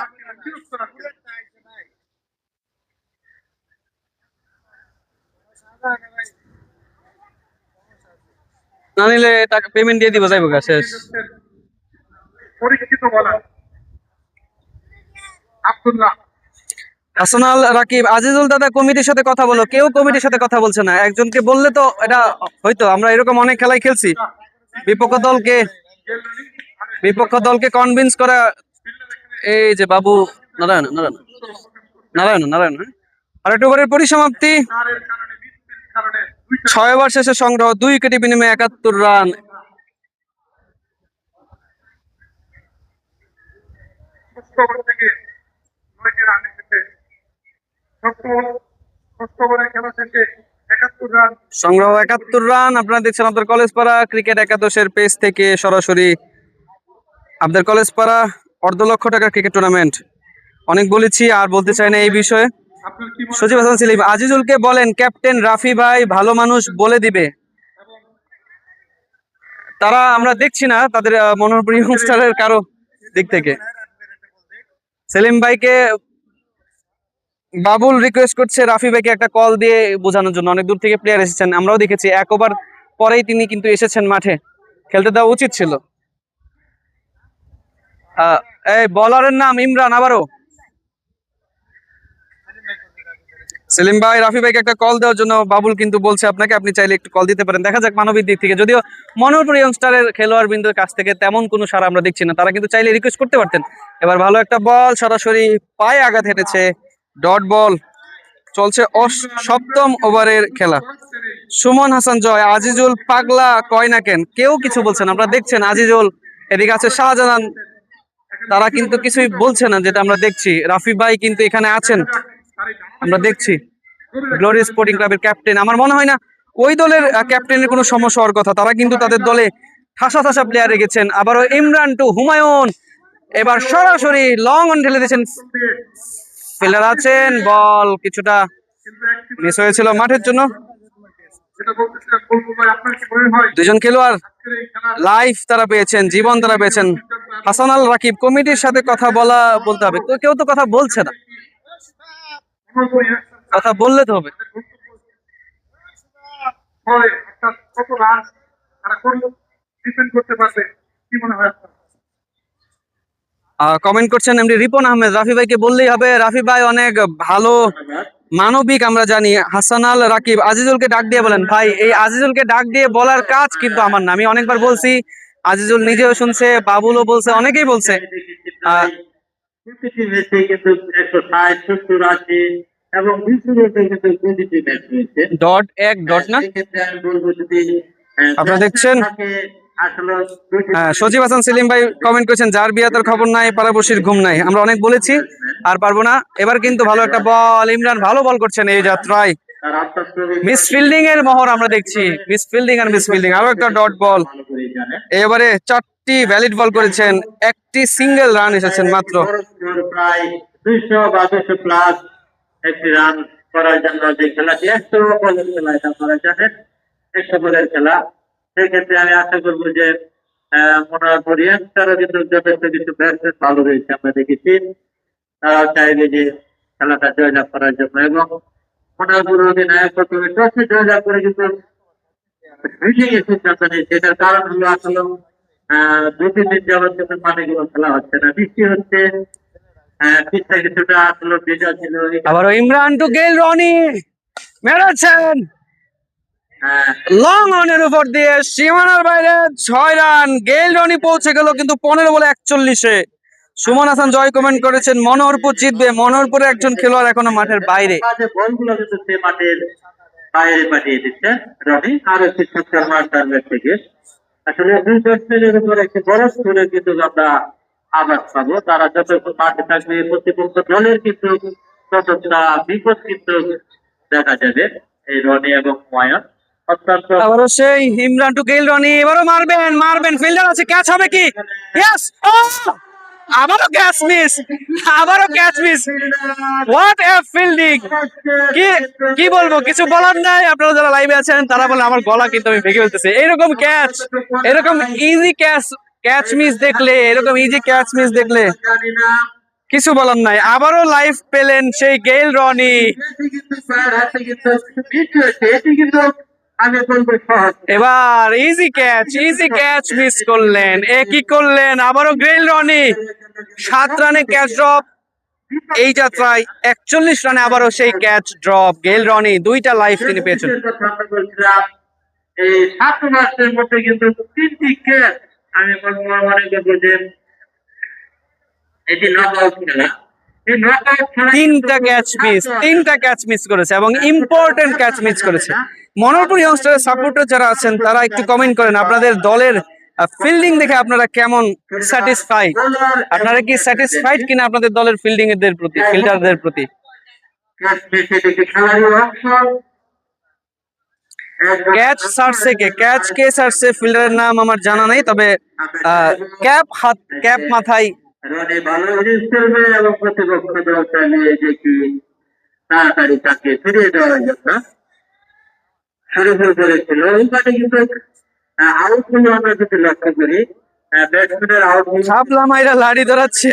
না নিলে টাকা পেমেন্ট দিয়ে দিব, যাইব গা, শেষ। পরীক্ষিত বলার আব্দুল্লাহ হাসানাল রাকিব, আজিজুল দাদা কমিটির সাথে কথা বলো। কেউ কমিটির সাথে কথা বলছে না, একজনকে বললে তো এটা হয়তো। আমরা এরকম অনেক খেলাই খেলছি, বিপক্ষ দলকে কনভিন্স করা। এই যে বাবু নারায়ণ নারায়ণ নারায়ণ নারায়ণ হ্যাঁ? আর একটা ওভারের পরিসমাপ্তি, তারের কারণে মিসের কারণে 6 ওভার শেষে সংগ্রহ 2 উইকেটে বিনিময়ে 71 রান। ওভার থেকে 9 রান এসেছে। ষষ্ঠ ওভারে খেলা শেষে 71 রান সংগ্রহ 71 রান। আপনারা দেখছেন আপনার কলেজপাড়া ক্রিকেট একাদশের পেজ থেকে সরাসরি। আপনাদের কলেজপাড়া 1.5 লক্ষ টাকার ক্রিকেট টুর্নামেন্ট। অনেক বলেছি আর বলতে চাই না এই বিষয়ে। আপনার কি মনে সজীব হাসান সেলিম, আজিজুলকে বলেন ক্যাপ্টেন রাফি ভাই ভালো মানুষ, বলে দিবে। তারা আমরা দেখছি না তাদের মনোহরপুর ইয়ংস্টারের কারো দিক থেকে। সেলিম ভাইকে বাবুল রিকোয়েস্ট করছে রাফি ভাইকে একটা কল দিয়ে বোঝানোর জন্য। অনেক দূর থেকে প্লেয়ার এসেছেন, আমরাও দেখেছি। 1 ওভার পরেই তিনি কিন্তু এসেছেন মাঠে, খেলতে দেওয়া উচিত ছিল। এই বলারের নাম ইমরান। আবারও সেলিম ভাই রাফি ভাইকে একটা কল দেওয়ার জন্য বাবুল কিন্তু বলছে আপনাকে, আপনি চাইলে একটু কল দিতে পারেন। দেখা যাক মানবিক দিক থেকে, যদিও মনোহরপুর ইয়ংস্টারের খেলোয়াড় বৃন্দের কাছ থেকে তেমন কোনো সাড়া আমরা দেখছি না, তারা কিন্তু চাইলে রিকোয়েস্ট করতে পারতেন। এবার ভালো একটা বল, সরাসরি পায়ে আঘাত হেঁটেছে, ডট বল। চলছে 7ম ওভারের খেলা। সুমন হাসান জয়, আজিজুল পাগলা কয় না কেন, কেউ কিছু বলছে না। আপনারা দেখছেন আজিজুল, এদিকে আছে শাহজাহান, তারা কিন্তু কিছুই বলছে না, যেটা আমরা দেখছি। রাফি ভাই কিন্তু এখানে আছেন, আমরা দেখছি। গ্লোরি স্পোর্টিং ক্লাবের ক্যাপ্টেন, আমার মনে হয় না ওই দলের ক্যাপ্টেনের কোনো সমস্যা হওয়ার কথা। তারা কিন্তু তাদের দলে ঠাসা প্লেয়ার রেখেছেন। আবারও ইমরান টু হুমায়ুন, এবার সরাসরি লং অন ঢেলে দিয়েছেন। ফিল্ডার আছেন, বল কিছুটা মিস হয়েছিল মাঠের জন্য। যেটা বলতেছিলাম বলবো ভাই, আপনার কি মনে হয় 2 জন খেলোয়াড় আজকের এই খেলার লাইফ তারা পেয়েছেন, জীবন তারা পেয়েছেন। হাসানাল রাকিব, কমিটির সাথে কথা বলতে হবে। তো কেউ তো কথা বলছে না, কথা বললে তো হবে। হয় অর্থাৎ কত রান তারা কোন ডিফেন্ড করতে পারবে, কি মনে হয় আপনার? কমেন্ট করছেন এমডি রিপন আহমেদ। রাফি ভাইকে বললেই হবে, রাফি ভাই অনেক ভালো মানবিক আমরা জানি। হাসান আল রাকিব আজিজুলকে ডাক দিয়ে বলেন, ভাই এই আজিজুলকে ডাক দিয়ে বলার কাজ কিন্তু আমার না, আমি অনেকবার বলছি, আজিজুল নিজেও শুনছে, বাবুলও বলছে, অনেকেই বলছে। প্রতিটি ম্যাচে কিন্তু 160, 70, 80 এবং 200 কিন্তু প্রতিটি ম্যাচ রয়েছে। ডট এক ডট না, সেক্ষেত্রে আমি বলবো যদি আপনারা দেখছেন আসলে সজীব হাসান সেলিম ভাই কমেন্ট করেছেন, যার বিয়ে তার খবর নাই, পাড়াবসির ঘুম নাই। আমরা অনেক বলেছি, আর পারবো না। এবার কিন্তু ভালো একটা বল, ইমরান ভালো বল করছেন এই যাত্রায়। মিস ফিল্ডিং এর মোহর আমরা দেখছি, মিস ফিল্ডিং আর মিস ফিল্ডিং। আরো একটা ডট বল। এবারে 4টি ভ্যালিড বল করেছেন, একটি সিঙ্গেল রান এসেছেন মাত্র। প্রায় 200 বা 200 প্লাস একটি রান করার জন্য যে খেলাটি 100 বলের খেলা, এটা আপনারা জানেন 100 বলের খেলা। সেক্ষেত্রে আমি আশা করবো যে মনোহরপুর ইয়াংস্টারও কিন্তু যথেষ্ট কিছু ব্যাটসম্যান ভালো রয়েছে, আমরা দেখেছি। তারা চাইবে যে খেলাটা জয়লাভ করার জন্য, এবং মনোহরপুর অধিনায়ক প্রথমে টসে জয়লাভ করে কিন্তু ফিল্ডিং এর সিদ্ধান্ত নিয়েছে। এটার কারণ হলো আসলে 2-3 দিন যাবত কিন্তু মাঠেগুলো খেলা হচ্ছে না, বৃষ্টি হচ্ছে, পিচটা কিছুটা আসলে ভেজা ছিল। আবারও ইমরান টু গেল, রনি মেরেছেন লং অনের উপর দিয়ে সীমানার বাইরে 6 রান। গেল রনি পৌঁছে গেল কিন্তু 15 বলে 41-এ। সুমন হাসান জয় কমেন্ট করেছেন, মনোহরপুর জিতবে। মনোহরপুরে একজন খেলোয়াড় এখনো মাঠের বাইরে। বলগুলো কিন্তু সে মাঠের বাইরে পাঠিয়ে দিচ্ছে রনি, আর একটি সত্তর মার টার্গেট থেকে। আসলে দুই ব্যাটসম্যানের উপর একটি বড় স্কোরের কিন্তু আমরা আঘাত পাবো। তারা যত মাঠে থাকবে প্রতিপক্ষ দলের কিন্তু ততটা বিপদ কিন্তু দেখা যাবে এই রনি এবং ময়ন। অত্যন্ত আবারও সেই ইমরান টু গেল, রনি এবারও মারবেন, ফিল্ডার আছে, ক্যাচ হবে কি? ইয়েস, আবারও catch miss, what a fielding! কি বলবো, কিছু বলার নাই। আপনারা যারা লাইভে আছেন তারা বলে আমার গলা কিন্তু আমি ভেঙে ফেলতেছি। এরকম ইজি ক্যাচ মিস দেখলে কিছু বলার নাই। আবারও লাইভ পেলেন সেই গেল রনি। আমি বলবো সহজ। এবার ইজি ক্যাচ মিস করলেন। কি করলেন? আবারও গেল রনি 7 রানে ক্যাচ ড্রপ। এই যাত্রায় 41 রানে আবারও সেই ক্যাচ ড্রপ। গেল রনি 2টা লাইফ তিনি পেয়েছেন। এই 7 মাসের মধ্যে কিন্তু 3টি ক্যাচ, আমি মনে করবো যে এটি নকআউট খেলা। এই নকআউট খেলা 3টা ক্যাচ মিস করেছে এবং ইম্পর্টেন্ট ক্যাচ মিস করেছে। মনোহরপুর ইয়ংস্টারের সাপোর্টার যারা আছেন তারা একটু কমেন্ট করেন, আপনাদের দলের ফিল্ডিং দেখে আপনারা কেমন স্যাটিসফাইড? আপনারা কি স্যাটিসফাইড কিনা আপনাদের দলের ফিল্ডারদের প্রতি? ক্যাচ মিসে দেখে খেলারই অংশ। ক্যাচ কে সারছে ফিল্ডারের নাম আমার জানা নেই, তবে ক্যাপ মাথায়। রনি ভালো ইনিংস খেলবে এবং প্রতিপক্ষ দল চাইলে যে কি তাড়াতাড়ি তাকে ফিরিয়ে দেওয়ার জন্য শুরু করেছিল। এই মাঠে কিন্তু আউট গুলো আমরা যদি লক্ষ্য করি, ব্যাটসম্যানের আউট শাপলা মাইরা লাড়ি ধরাচ্ছে।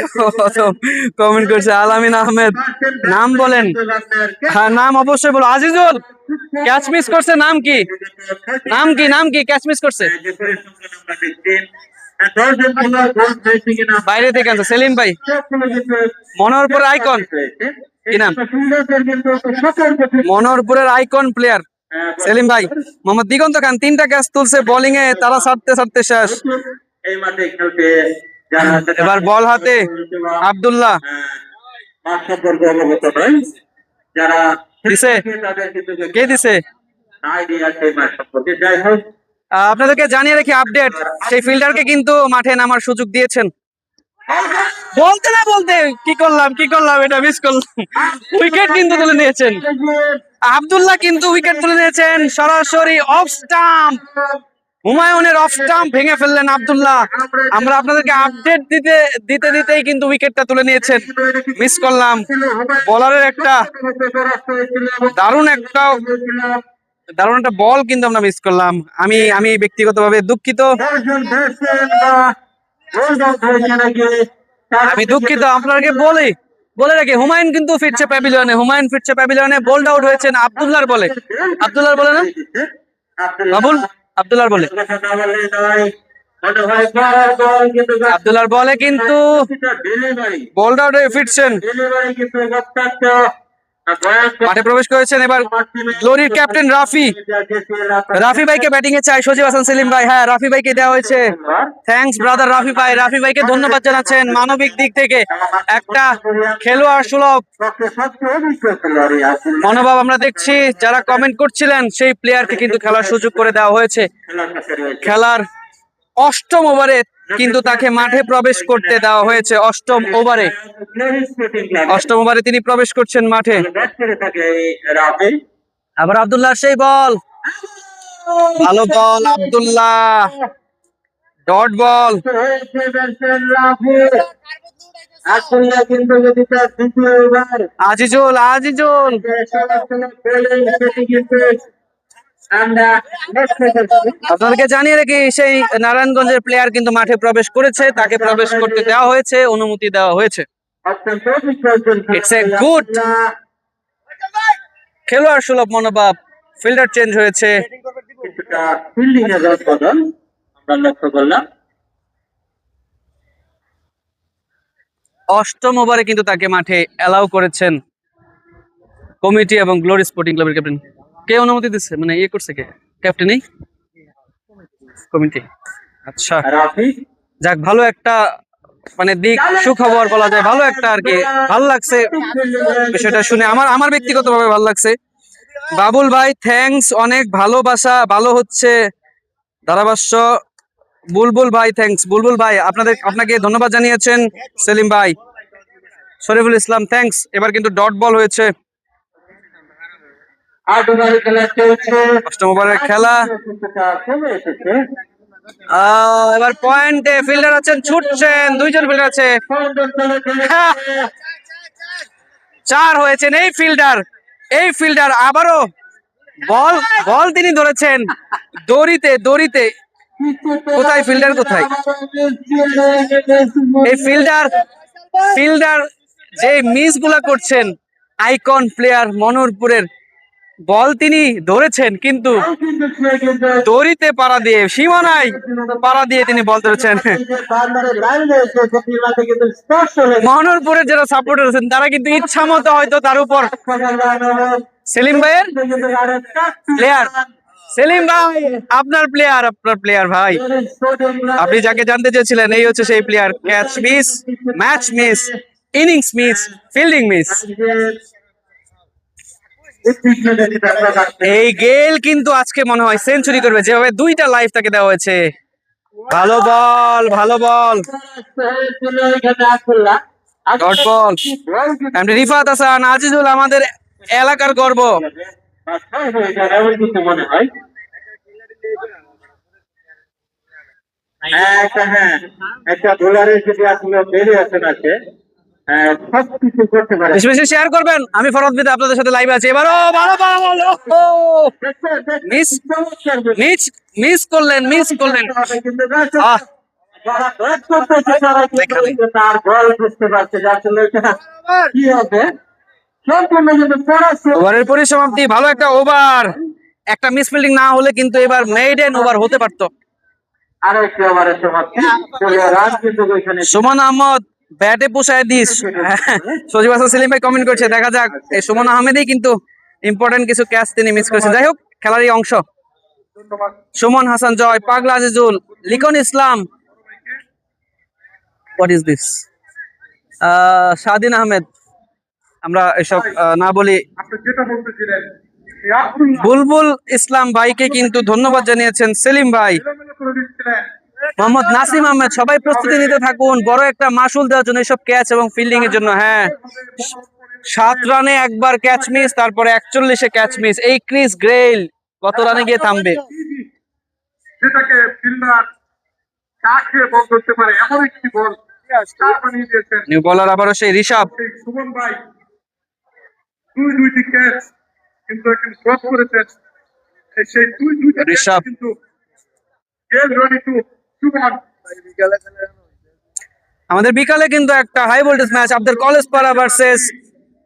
কমেন্ট করছে আলামিন আহমেদ, নাম বলেন। হ্যাঁ, নাম অবশ্যই বলো। আজিজুল ক্যাচ মিস করছে, নাম কি? ক্যাচ মিস করছে বাইরে থেকে আনছে সেলিম ভাই। মনোহরপুরের আইকন কি নাম? মনোহরপুরের আইকন প্লেয়ার সেলিম ভাই। মোহাম্মদ দিগন্ত খান 3টা ক্যাচ তুলছে বোলিং এ, তারা ছাড়তে শেষ। এই মাঠে খেলতে এবার বল হাতে আব্দুল্লাহ সম্পর্কে অবগত নয়, যারা দিছে, কে দিছে? আইডিয়া সেই মাঠ সম্পর্কে। যাই হোক, আপনাদেরকে জানিয়ে রেখে আপডেট, সেই ফিল্ডারকে কিন্তু মাঠে নামার সুযোগ দিয়েছেন। বলতে না বলতে কি করলাম, এটা মিস করলাম। উইকেট কিন্তু তুলে নিয়েছেন আব্দুল্লাহ, কিন্তু উইকেট তুলে নিয়েছেন সরাসরি অফ স্টাম্প। হুমায়ুনের অফ স্টাম্প ভেঙে ফেললেন আব্দুল্লাহ। আমরা আপনাদেরকে আপডেট দিতেই কিন্তু উইকেটটা তুলে নিয়েছেন, মিস করলাম। বোলারের একটা দারুণ একটা বল কিন্তু আমরা মিস করলাম। আমি ব্যক্তিগতভাবে দুঃখিত। আপনাকে বলে রাখি, হুমায়ুন কিন্তু ফিরছে প্যাভিলিয়নে। বোল্ড আউট হয়েছেন আব্দুল্লাহর বলে না, বাবুল আব্দুল্লাহর বলে। মনে হয় বলার বল কিন্তু আব্দুল্লাহর বলে কিন্তু ডেলিভারি বোল্ড আউট হয়ে ফিরছেন, কিন্তু অত্যন্ত মাঠে প্রবেশ করেছেন এবার গ্লোরির ক্যাপ্টেন রাফি। রাফি ভাইকে ব্যাটিং এ চাই সজীব হাসান সেলিম ভাই। হ্যাঁ, রাফি ভাইকে দেওয়া হয়েছে। থ্যাঙ্কস ব্রাদার রাফি ভাই। রাফি ভাইকে ধন্যবাদ জানাচ্ছেন মানবিক দিক থেকে। একটা খেলোয়াড় সুলভ মনোভাব আমরা দেখছি। যারা কমেন্ট করছিলেন সেই প্লেয়ারকে কিন্তু খেলার সুযোগ করে দেওয়া হয়েছে। খেলার অষ্টম ওভারে কিন্তু তাকে মাঠে প্রবেশ করতে দেওয়া হয়েছে। অষ্টম ওভারে তিনি প্রবেশ করছেন মাঠে। আবার আব্দুল্লাহ সেই বল, ভালো বল আব্দুল্লাহ, ডট বল। আজিজুল আপনাদেরকে জানিয়ে রাখি সেই নারায়ণগঞ্জের প্লেয়ার কিন্তু মাঠে প্রবেশ করেছে, তাকে প্রবেশ করতে দেওয়া হয়েছে, অনুমতি দেওয়া হয়েছে। ইটস এ গুড খেলোয়াড় সুলভ মনোভাব। ফিল্ডার চেঞ্জ হয়েছে। ফিল্ডিং এর বদল আমরা লক্ষ্য করলাম। অষ্টম ওভারে কিন্তু তাকে মাঠে অ্যালাউ করেছেন কমিটি এবং গ্লোরি স্পোর্টিং ক্লাবের ক্যাপ্টেন। কে অনুমতি দিচ্ছে, মানে ইয়ে করছে কে? ক্যাপ্টেনই, কমিটি। আচ্ছা, রাফি যাক, ভালো একটা মানে দিক, সুখবর বলা যায়, ভালো একটা আর কি। ভালো লাগছে বিষয়টা শুনে, আমার ব্যক্তিগতভাবে ভালো লাগছে। বাবুল ভাই থ্যাঙ্কস, অনেক ভালোবাসা, ভালো হচ্ছে ধারাভাষ্য। বুলবুল ভাই থ্যাঙ্কস। বুলবুল ভাই আপনাকে ধন্যবাদ জানিয়েছেন সেলিম ভাই। শরীফুল ইসলাম থ্যাঙ্কস। এবার কিন্তু ডট বল হয়েছে। অষ্টম ওভারের খেলা। এবার পয়েন্টে ফিল্ডার আছেন, ছুটছেন, দুইজন ফিল্ডার আছে। 4 হয়েছেন এই ফিল্ডার আবারও বল তিনি ধরেছেন দড়িতে। কোথায় ফিল্ডার, কোথায় এই ফিল্ডার যে মিস গুলা করছেন। আইকন প্লেয়ার মনোহরপুরের বল তিনি ধরেছেন, কিন্তু দড়িতে পাড়া দিয়ে, সীমানায় পাড়া দিয়ে তিনি বল ধরেছেন। মনোহরপুরের যারা সাপোর্টার আছেন তারা কিন্তু ইচ্ছা মতো হয়তো তার উপর সেলিম ভাইয়ের প্লেয়ার, সেলিম ভাই আপনার প্লেয়ার ভাই, আপনি যাকে জানতে চেয়েছিলেন এই হচ্ছে সেই player. Catch miss, match miss, innings miss, fielding miss. এই গেল কিন্তু আজকে মনে হয় সেঞ্চুরি করবে, যেভাবে 2টা লাইফ তাকে দেওয়া হয়েছে। ভালো ball dot ball. Rifat Hasan, Azizul আমাদের এলাকার গর্ব। মনে হয় একটা বোলারের যদি আসলে ভেরিয়েশন আছে, সবকিছু করতে পারে। বেশি বেশি শেয়ার করবেন। আমি ফরহাদ বিদা আপনাদের সাথে লাইভে আছি। এবারও ভালো বল, মিস করলেন। আহ, তার বল বুঝতে পারছে যে আসলে এটা কি হবে। ওভারের পরিসমাপ্তি, ভালো একটা ওভার। একটা মিস ফিল্ডিং না হলে কিন্তু এবার মেইডেন ওভার হতে পারতো। আরো একটি ওভারের সমাপ্তি। রান কিন্তু ওইখানে সুমন আহমদ ব্যাটে পোষায় দিস। সজীব হাসান সেলিম ভাই কমেন্ট করছে, দেখা যাক। এই সুমন আহমেদই কিন্তু ইম্পর্টেন্ট কিছু ক্যাচ তিনি মিস করেছে। যাই হোক, খেলারই অংশ। সুমন হাসান জয়, পাগলা Azizul, Likhon Islam, what is this, Shahin Ahmed, আমরা এসব না বলি। আপনি যেটা বলতেছিলেন বুলবুল ইসলাম ভাইকে কিন্তু ধন্যবাদ জানিয়েছেন সেলিম ভাই। এলোমেলো করে দিচ্ছিলেন। মোহাম্মদ নাসিম আহমেদ, সবাই প্রস্তুতি নিতে থাকুন বড় একটা মাসুল দেওয়ার জন্য, এসব ক্যাচ এবং ফিল্ডিং এর জন্য। হ্যাঁ, 7 রানে একবার ক্যাচ মিস, তারপরে 41-এ ক্যাচ মিস। এই ক্রিস গ্রেইল কত রানে গিয়ে থামবে? যেটাকে ফিল্ডার কাছে বল করতে পারে এমন একটি বল স্টার বানিয়ে দিয়েছেন নিউ বলার আবারও সেই ঋষভ। সেই সুমন ভাই। দুইটি ক্যাচ কিন্তু এখন ড্রপ করেছেন। সেই দুইটা ক্যাচ ঋষভ। কিন্তু গেল রেডি টু সুমন। আমাদের বিকালে কিন্তু একটা হাই ভোল্টেজ ম্যাচ, আপনাদের কলেজ পাড়া ভার্সেস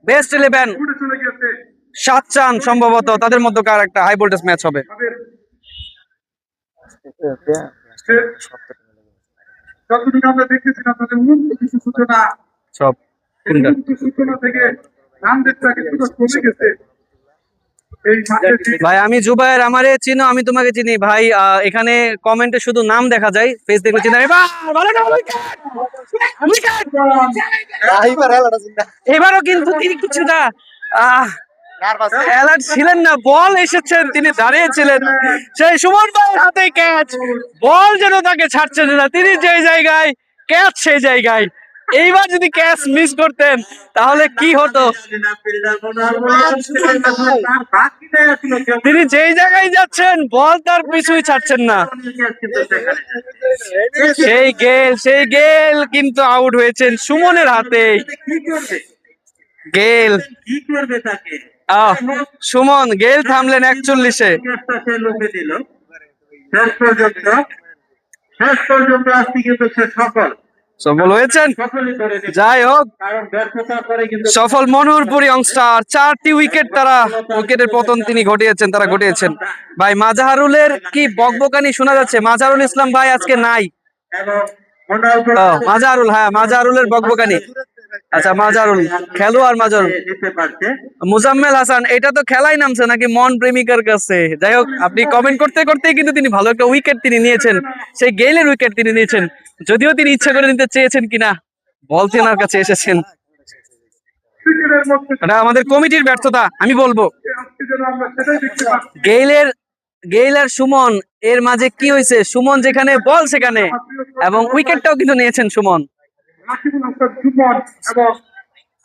বেস্ট 11 উঠে চলে গেছে সাতচান, সম্ভবত তাদের মধ্যকার একটা হাই ভোল্টেজ ম্যাচ হবে। তাদের যতদিন আমরা দেখেছিলাম তাদের উন্নত কিছু সূচনা, সব এই উন্নত সূচনা থেকে রানরেটটা কিছুটা কমে গেছে এই মাঠে। ভাই আমি জুবায়ের, আমারে চিনো, আমি তোমাকে চিনি ভাই। এখানে কমেন্টে শুধু নাম দেখা যায়, ফেস দেখলে চিনা। এবারও কিন্তু তিনি কিছুটা অ্যালার্ট ছিলেন না, বল এসেছেন, তিনি দাঁড়িয়েছিলেন, সেই সুমন ভাইয়ের হাতে ক্যাচ, বল যেন তাকে ছাড়ছেন না, তিনি যেই জায়গায় ক্যাচ সেই জায়গায়। এইবার যদি ক্যাচ মিস করতেন তাহলে কি হতো? তিনি যেই জায়গায় যাচ্ছেন বল তার পিছুই ছাড়ছেন না। সেই গেল কিন্তু আউট হয়েছেন সুমনের হাতে। গেল কি করবে তাকে? সুমন গেল থামলেন 41-এ। শেষ পর্যন্ত আজকে কিন্তু সে সফল হয়েছেন। সকলই করে দিল। যাই হোক, কারণ ব্যর্থতার পরে কিন্তু সফল মনুরপুর ইয়ংস্টার, 4টি উইকেট তারা, উইকেটের পতন তিনি ঘটিয়েছেন, তারা ঘটিয়েছেন। ভাই মাজাহারুলের কি বকবকানি শোনা যাচ্ছে? মাজাহারুল ইসলাম ভাই আজকে নাই। এবং রোনাল্ডো মাজাহারুল, হ্যাঁ মাজাহারুলের বকবকানি। আচ্ছা মাজাহারুল, খেলোয়াড় মাজাহারুল। দিতে পারছে। মুজাম্মেল হাসান, এটা তো খেলাই নামছে নাকি মন প্রেমিকার কাছে? যাই হোক, আপনি কমেন্ট করতে করতেই কিন্তু তিনি ভালো একটা উইকেট তিনি নিয়েছেন, সেই গেইলের উইকেট তিনি নিয়েছেন, যদিও তিনি ইচ্ছা করে নিতে চেয়েছেন কিনা, বল তেনার কাছে এসেছেন। ক্রিকেটের মধ্যে এটা আমাদের কমিটির ব্যর্থতা আমি বলবো। আজকে যেন আমরা সেটাই দেখতে পাচ্ছি। গেইলের সুমন এর মাঝে কি হয়েছে? সুমন যেখানে বল সেখানে, এবং উইকেটটাও কিন্তু নিয়েছেন সুমন। রাকিবুল হাসান জুমন এবং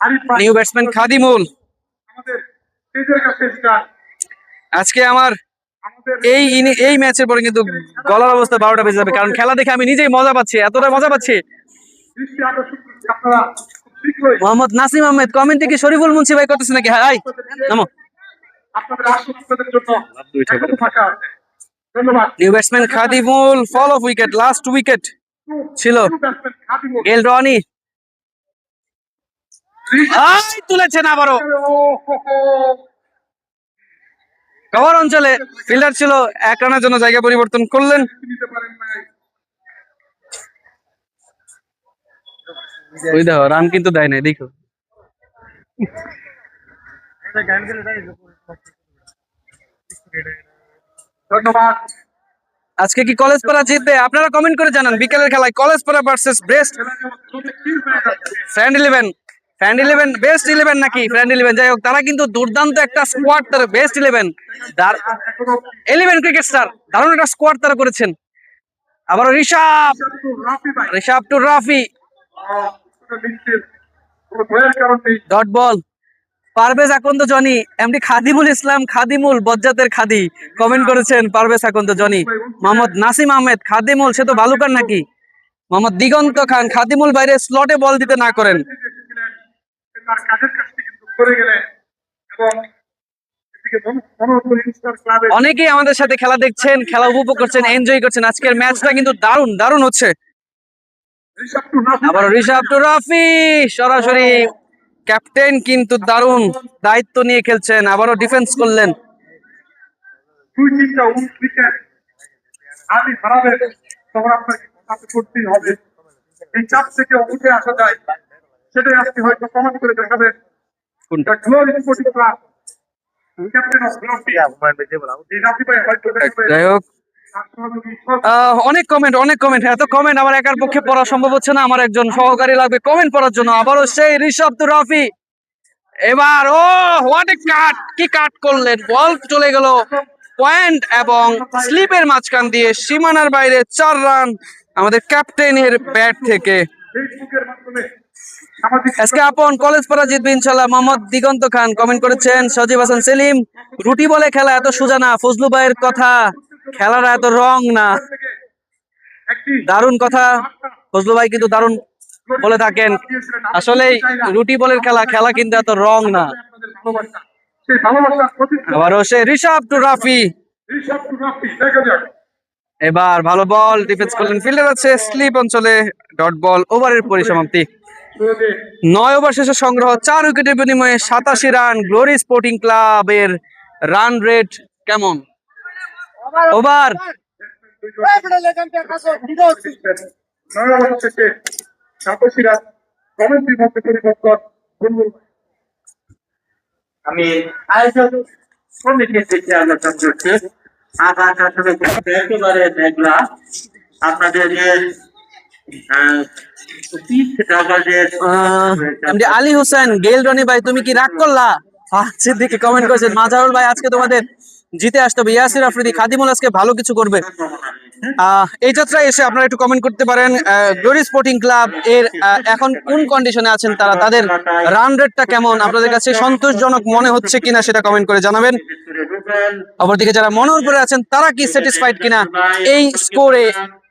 আরিফ ভাই নিউ ব্যাটসম্যান খাদিমুল। আমাদের এই জায়গা চেষ্টা আজকে আমার আমাদের এই ম্যাচের পরে কিন্তু গলার অবস্থা 12টা বেজে যাবে, কারণ খেলা দেখে আমি নিজেই মজা পাচ্ছি, এতটা মজা পাচ্ছি। দৃষ্টি আকর্ষণ করছি আপনারা খুব শীঘ্রই মোহাম্মদ নাসিম আহমেদ কমেন্টে কি শরীফুল মুন্সি ভাই করতেছে নাকি? হাই নামো। আপনাদের আশীর্বাদের জন্য এখনো ফাঁকা আছে। ধন্যবাদ। New batsman Khadimul, fall of wicket, last wicket ছিল। ব্যাটসম্যান খাদিমুল। গেল রনি তুলেছেন আবারও। কভার অঞ্চলে ফিল্ডার ছিল, 1 রানের জন্য জায়গা পরিবর্তন করলেন। নিতে পারেন নাই। ওই দেখো রান কিন্তু দেয় নাই, দেখো। ধন্যবাদ। আজকে কি কলেজ পাড়া জিতবে? আপনারা কমেন্ট করে জানান। বিকেলের খেলায় কলেজ পাড়া ভার্সেস ব্রেস্ট ফ্রেন্ড 11, বেস্ট 11 নাকি ফ্রেন্ড 11, যাই হোক, তারা কিন্তু দুর্দান্ত একটা স্কোয়াড, তার বেস্ট 11 ক্রিকেট স্টার, দারুণ একটা স্কোয়াড তারা করেছেন। আবার Rishab to Rafi, dot ball, Parvez Akand Jony, MD Khadimul Islam, Khadimul বজ্জাতের খাদি কমেন্ট করেছেন। পারভেজ আকন্দ জনি, মোহাম্মদ নাসিম আহমেদ, খাদিমুল সে তো বালুকার নাকি? মোহাম্মদ দিগন্ত খান, খাদিমুল বাইরে স্লটে বল দিতে না করেন। তার কাজের কাজটি কিন্তু করে গেলেন এবং এদিকে মনোরম ইনস্টার ক্লাবে অনেকেই আমাদের সাথে খেলা দেখছেন, খেলা উপভোগ করছেন, এনজয় করছেন। আজকের ম্যাচটা কিন্তু দারুণ হচ্ছে। আবার ঋষাব টু রাফি, সরাসরি ক্যাপ্টেন কিন্তু দারুণ দায়িত্ব নিয়ে খেলছেন, আবারও ডিফেন্স করলেন। 2-3টা উইকেট আপনি হারাবেন, তখন আপনাকে কাজ করতেই হবে। এই চাপ থেকে উঠে আসা যায়, সেটাই আজকে হয়তো প্রমাণ করে দেখাবেন কোনটা? Glory sporting club captain of glory এই রাফি ভাই হয়তো দেখাবেন। যাই হোক, তার সহযোগী সব অনেক কমেন্ট, এত কমেন্ট আমার একার পক্ষে পড়া সম্ভব হচ্ছে না, আমার একজন সহকারী লাগবে কমেন্ট পড়ার জন্য। আবারও সেই ঋষভ টু রাফি, এবার হোয়াট এ কাট, কি কাট করলেন, বল চলে গেল পয়েন্ট এবং স্লিপের মাঝখান দিয়ে সীমানার বাইরে 4 রান আমাদের ক্যাপ্টেনের ব্যাট থেকে। ফেসবুকের মাধ্যমে সামাজিক আজকে আপন কলেজ পাড়া জিতবে ইনশাল্লাহ। মোহাম্মদ দিগন্ত খান কমেন্ট করেছেন। সজীব হাসান সেলিম, রুটি বলে খেলা এত সোজা না, ফজলু ভাইয়ের কথা, খেলাটা এত রং না। থেকে একটি দারুণ কথা, ফজলু ভাই কিন্তু দারুণ বলে থাকেন। আসলেই রুটি বলের খেলা কিন্তু এত রং না। আপনাদের ভালোবাসা, সেই ভালোবাসার প্রতীক আবারও সে ঋষভ টু রাফি, ঋষভ টু রাফি, দেখা যাক। এবার ভালো বল ডিফেন্স করলেন, ফিল্ডার আছে স্লিপ অঞ্চলে, ডট বল, ওভারের পরিসমাপ্তি। 9 ওভার শেষে সংগ্রহ 4 উইকেটের বিনিময়ে 87 রান। গ্লোরি স্পোর্টিং ক্লাবের রান রেট কেমন? ওভার নয়াবাদ থেকে সাতশিরা কমিটির মধ্যে পরিবর্তন বুলবুল ভাই। আমি আয়োজক কমিটির দিকে আলোচনা করছি। আকাশ আসলে একেবারে মেঘলা। আপনাদের যে এমডি আলী হোসেন গেল রনি ভাই, তুমি কি রাগ করলা? সিদ্দিকি কমেন্ট করেছেন মাজারুল ভাই, আজকে তোমাদের জিতে আসতে হবে। ইয়াসির আফ্রিদি, খাদিমুল আজকে ভালো কিছু করবে। এই যাত্রায় এসে আপনারা একটু কমেন্ট করতে পারেন গ্লোরি স্পোর্টিং ক্লাব এর এখন কোন কন্ডিশনে আছেন তারা, তাদের রান রেটটা কেমন, আপনাদের কাছে সন্তোষজনক মনে হচ্ছে কিনা সেটা কমেন্ট করে জানাবেন। অপরদিকে যারা মনোহরপুরে আছেন তারা কি স্যাটিসফাইড কিনা, এই স্কোরে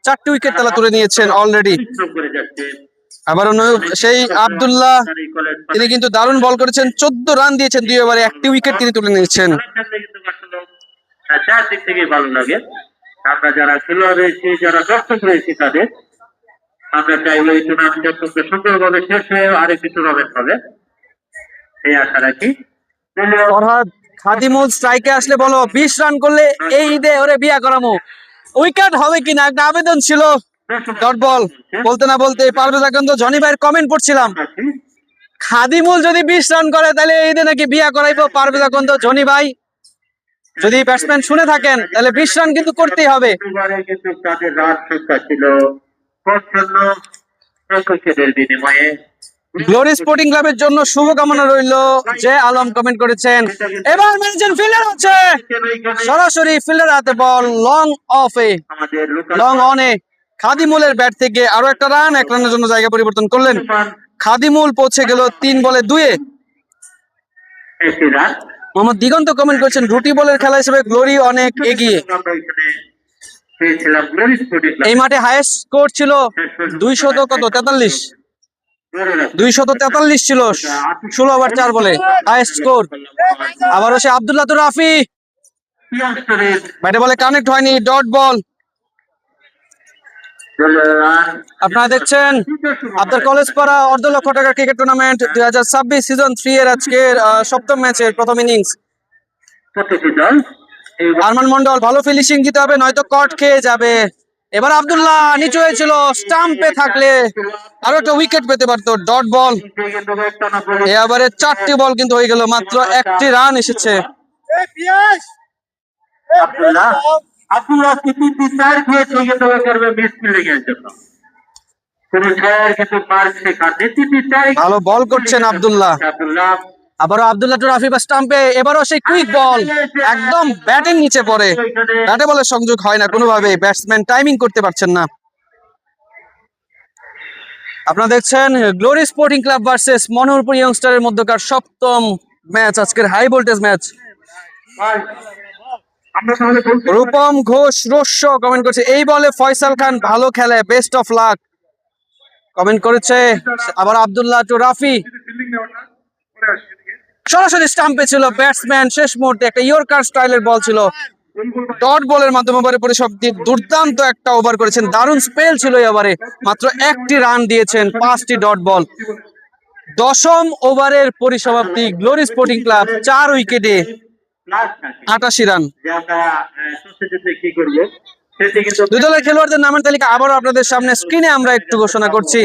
4টি উইকেট তারা তুলে নিয়েছেন অলরেডি। আবারও সেই আব্দুল্লাহ, তিনি কিন্তু দারুণ বল করেছেন, 14 রান দিয়েছেন 2 ওভারে, 1টি উইকেট তিনি তুলে নিয়েছেন। চারদিক থেকে ভালো লাগে। আমরা যারা খেলোয়াড় রয়েছি, যারা দর্শক রয়েছি, তাদের আমরা চাইবো এই টুর্নামেন্টের সুন্দরভাবে শেষ হয়ে আরেকটি টুর্নামেন্ট হবে, এই আশা রাখি। ফরহাদ, খাদিমুল স্ট্রাইকে আসলে বলো 20 রান করলে এই ঈদে ওরে বিয়া করামো, উইকেট হবে কিনা একটা আবেদন ছিল। ডট বল বলতে না বলতে পারভেজ আকন্দ জনি ভাইয়ের কমেন্ট পড়ছিলাম, খাদিমুল যদি 20 রান করে তাহলে এই ঈদে নাকি বিয়া করাইবো পারভেজ আকন্দ জনি ভাই। যদি ব্যাটসম্যান শুনে থাকেন তাহলে 20 রান কিন্তু করতেই হবে। কিন্তু তাদের রান সংখ্যা ছিল 55 বিনিময়ে। গ্লোরি স্পোর্টিং ক্লাবের জন্য শুভকামনা রইল। যে আলম কমেন্ট করেছেন, এবার ম্যানেজার ফিল্ডার হচ্ছে সরাসরি ফিল্ডার হাতে বল, লং অফে আমাদের লং অনে খাদিমুলের ব্যাট থেকে আরো একটা রান, 1 রানের জন্য জায়গা পরিবর্তন করলেন। খাদিমুল পৌঁছে গেল 3 বলে 2-এ। মোহাম্মদ দিগন্ত কমেন্ট করেছেন, রুটি বলের খেলা হিসেবে গ্লোরি অনেক এগিয়ে। এই মাঠে হাইয়েস্ট স্কোর ছিল 243 ছিল 16 ওভার 4 বলে হাইয়েস্ট স্কোর। আবারও সে আব্দুল্লাহ তো রাফি, ব্যাটে বলে কানেক্ট হয়নি, ডট বল। আপনারা দেখছেন আপনার কলেজ পাড়া অর্ধ লক্ষ টাকার ক্রিকেট টুর্নামেন্ট 2026 সিজন 3 এর আজকের 7ম ম্যাচের প্রথম ইনিংস। আরমান মন্ডল, ভালো ফিনিশিং দিতে হবে নয়তো কট খেয়ে যাবে। এবার আব্দুল্লাহ নিচু হয়েছিল, স্টাম্পে থাকলে আরো একটা উইকেট পেতে পারতো, ডট বল। এবারে 4টি বল কিন্তু হয়ে গেল, মাত্র 1টি রান এসেছে। ভালো বল করছেন আব্দুল্লাহ। আবারও আব্দুল্লাহ টু রাফি বা স্টাম্পে, এবারও সেই কুইক বল একদম ব্যাটের নিচে পড়ে, ব্যাটে বলের সংযোগ হয় না কোনোভাবে, ব্যাটসম্যান টাইমিং করতে পারছেন না। আপনারা দেখছেন Glory sporting Club versus Manoharpur ইয়ংস্টারের মধ্যকার 7ম ম্যাচ, আজকের high voltage match. Rupam Ghosh রস্য কমেন্ট করছে, এই বলে ফয়সাল খান ভালো খেলে, বেস্ট অফ লাক কমেন্ট করেছে। আবার আব্দুল্লাহ টু রাফি, সরাসরি স্টাম্পে ছিল ব্যাটসম্যান, শেষ মুহূর্তে একটা ইয়র্কার স্টাইলের বল ছিল, ডট বলের মাধ্যমে ওভারে পরিসমাপ্তি। দুর্দান্ত একটা ওভার করেছেন, দারুণ স্পেল ছিল এবারে, মাত্র 1টি রান দিয়েছেন, 5টি ডট বল। 10ম ওভারের পরিসমাপ্তি, গ্লোরি স্পোর্টিং ক্লাব 4 উইকেটে 88 রান। দুই দলের খেলোয়াড়দের নামের তালিকা আবারও আপনাদের সামনে স্ক্রিনে আমরা একটু ঘোষণা করছি।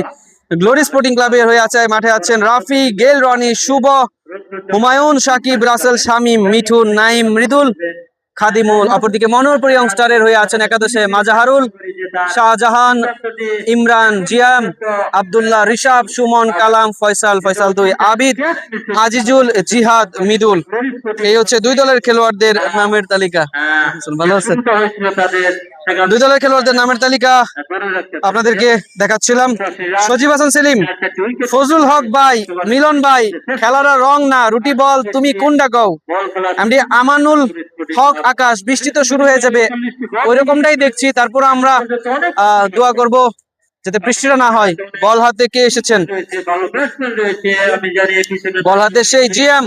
গ্লোরি স্পোর্টিং ক্লাবের হয়ে আছে মাঠে আছেন রাফি, গেল রনি, শুভ, হুমায়ুন, সাকিব, রাসেল, শামীম, মিঠুন, নাইম, মৃদুল, খাদিমুল। অপরদিকে মনোহরপুর ইয়ংস্টারের হয়ে আছেন একাদশে মাজাহারুল, শাহজাহান, ইমরান, জিয়াম, আব্দুল্লাহ, ঋষাব, সুমন, কালাম, ফয়সাল, ফয়সাল 2, আবিদ, আজিজুল, জিহাদ, মিদুল। এই হচ্ছে দুই দলের খেলোয়াড়দের নামের তালিকা। ভালো আছেন? দুই দলের খেলোয়াড়দের নামের তালিকা আপনাদেরকে দেখাচ্ছিলাম। সজীব হাসান সেলিম, ফজলুল হক ভাই, মিলন ভাই, খেলাটা রং না, রুটি বল তুমি কোনটা কও। এমডি আমানুল হক আকাশ, বৃষ্টি তো শুরু হয়ে যাবে, ওই রকমটাই দেখছি, তারপর আমরা দোয়া করব যাতে বৃষ্টিটা না হয়। বল হাতে কে এসেছেন? বল হাতে সেই জিএম,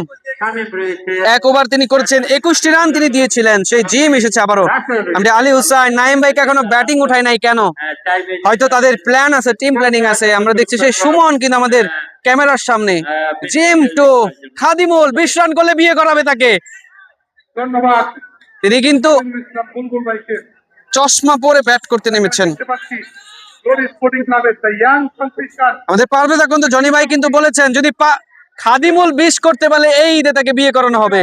1 ওভার তিনি করেছেন, 21টি রান তিনি দিয়েছিলেন, সেই জিএম এসেছে আবারও। আমরা আলী হুসাইন, নাইম ভাইকে এখনো ব্যাটিং উঠায় নাই কেন, হয়তো তাদের প্ল্যান আছে, টিম প্ল্যানিং আছে। আমরা দেখছি সেই সুমন কিন্তু আমাদের ক্যামেরার সামনে। জিএম টু খাদিমুল, 20 রান করলে বিয়ে করাবে তাকে। ধন্যবাদ তিনি কিন্তু বুলবুল ভাইকে। চশমা পরে ব্যাট করতে নেমেছেন। Glory Sporting Club, the young politician, আমাদের পারভেজ এখন তো জনি ভাই কিন্তু বলেছেন যদি খাদিমুল বিশ করতে পারলে এই ঈদে তাকে বিয়ে করানো হবে।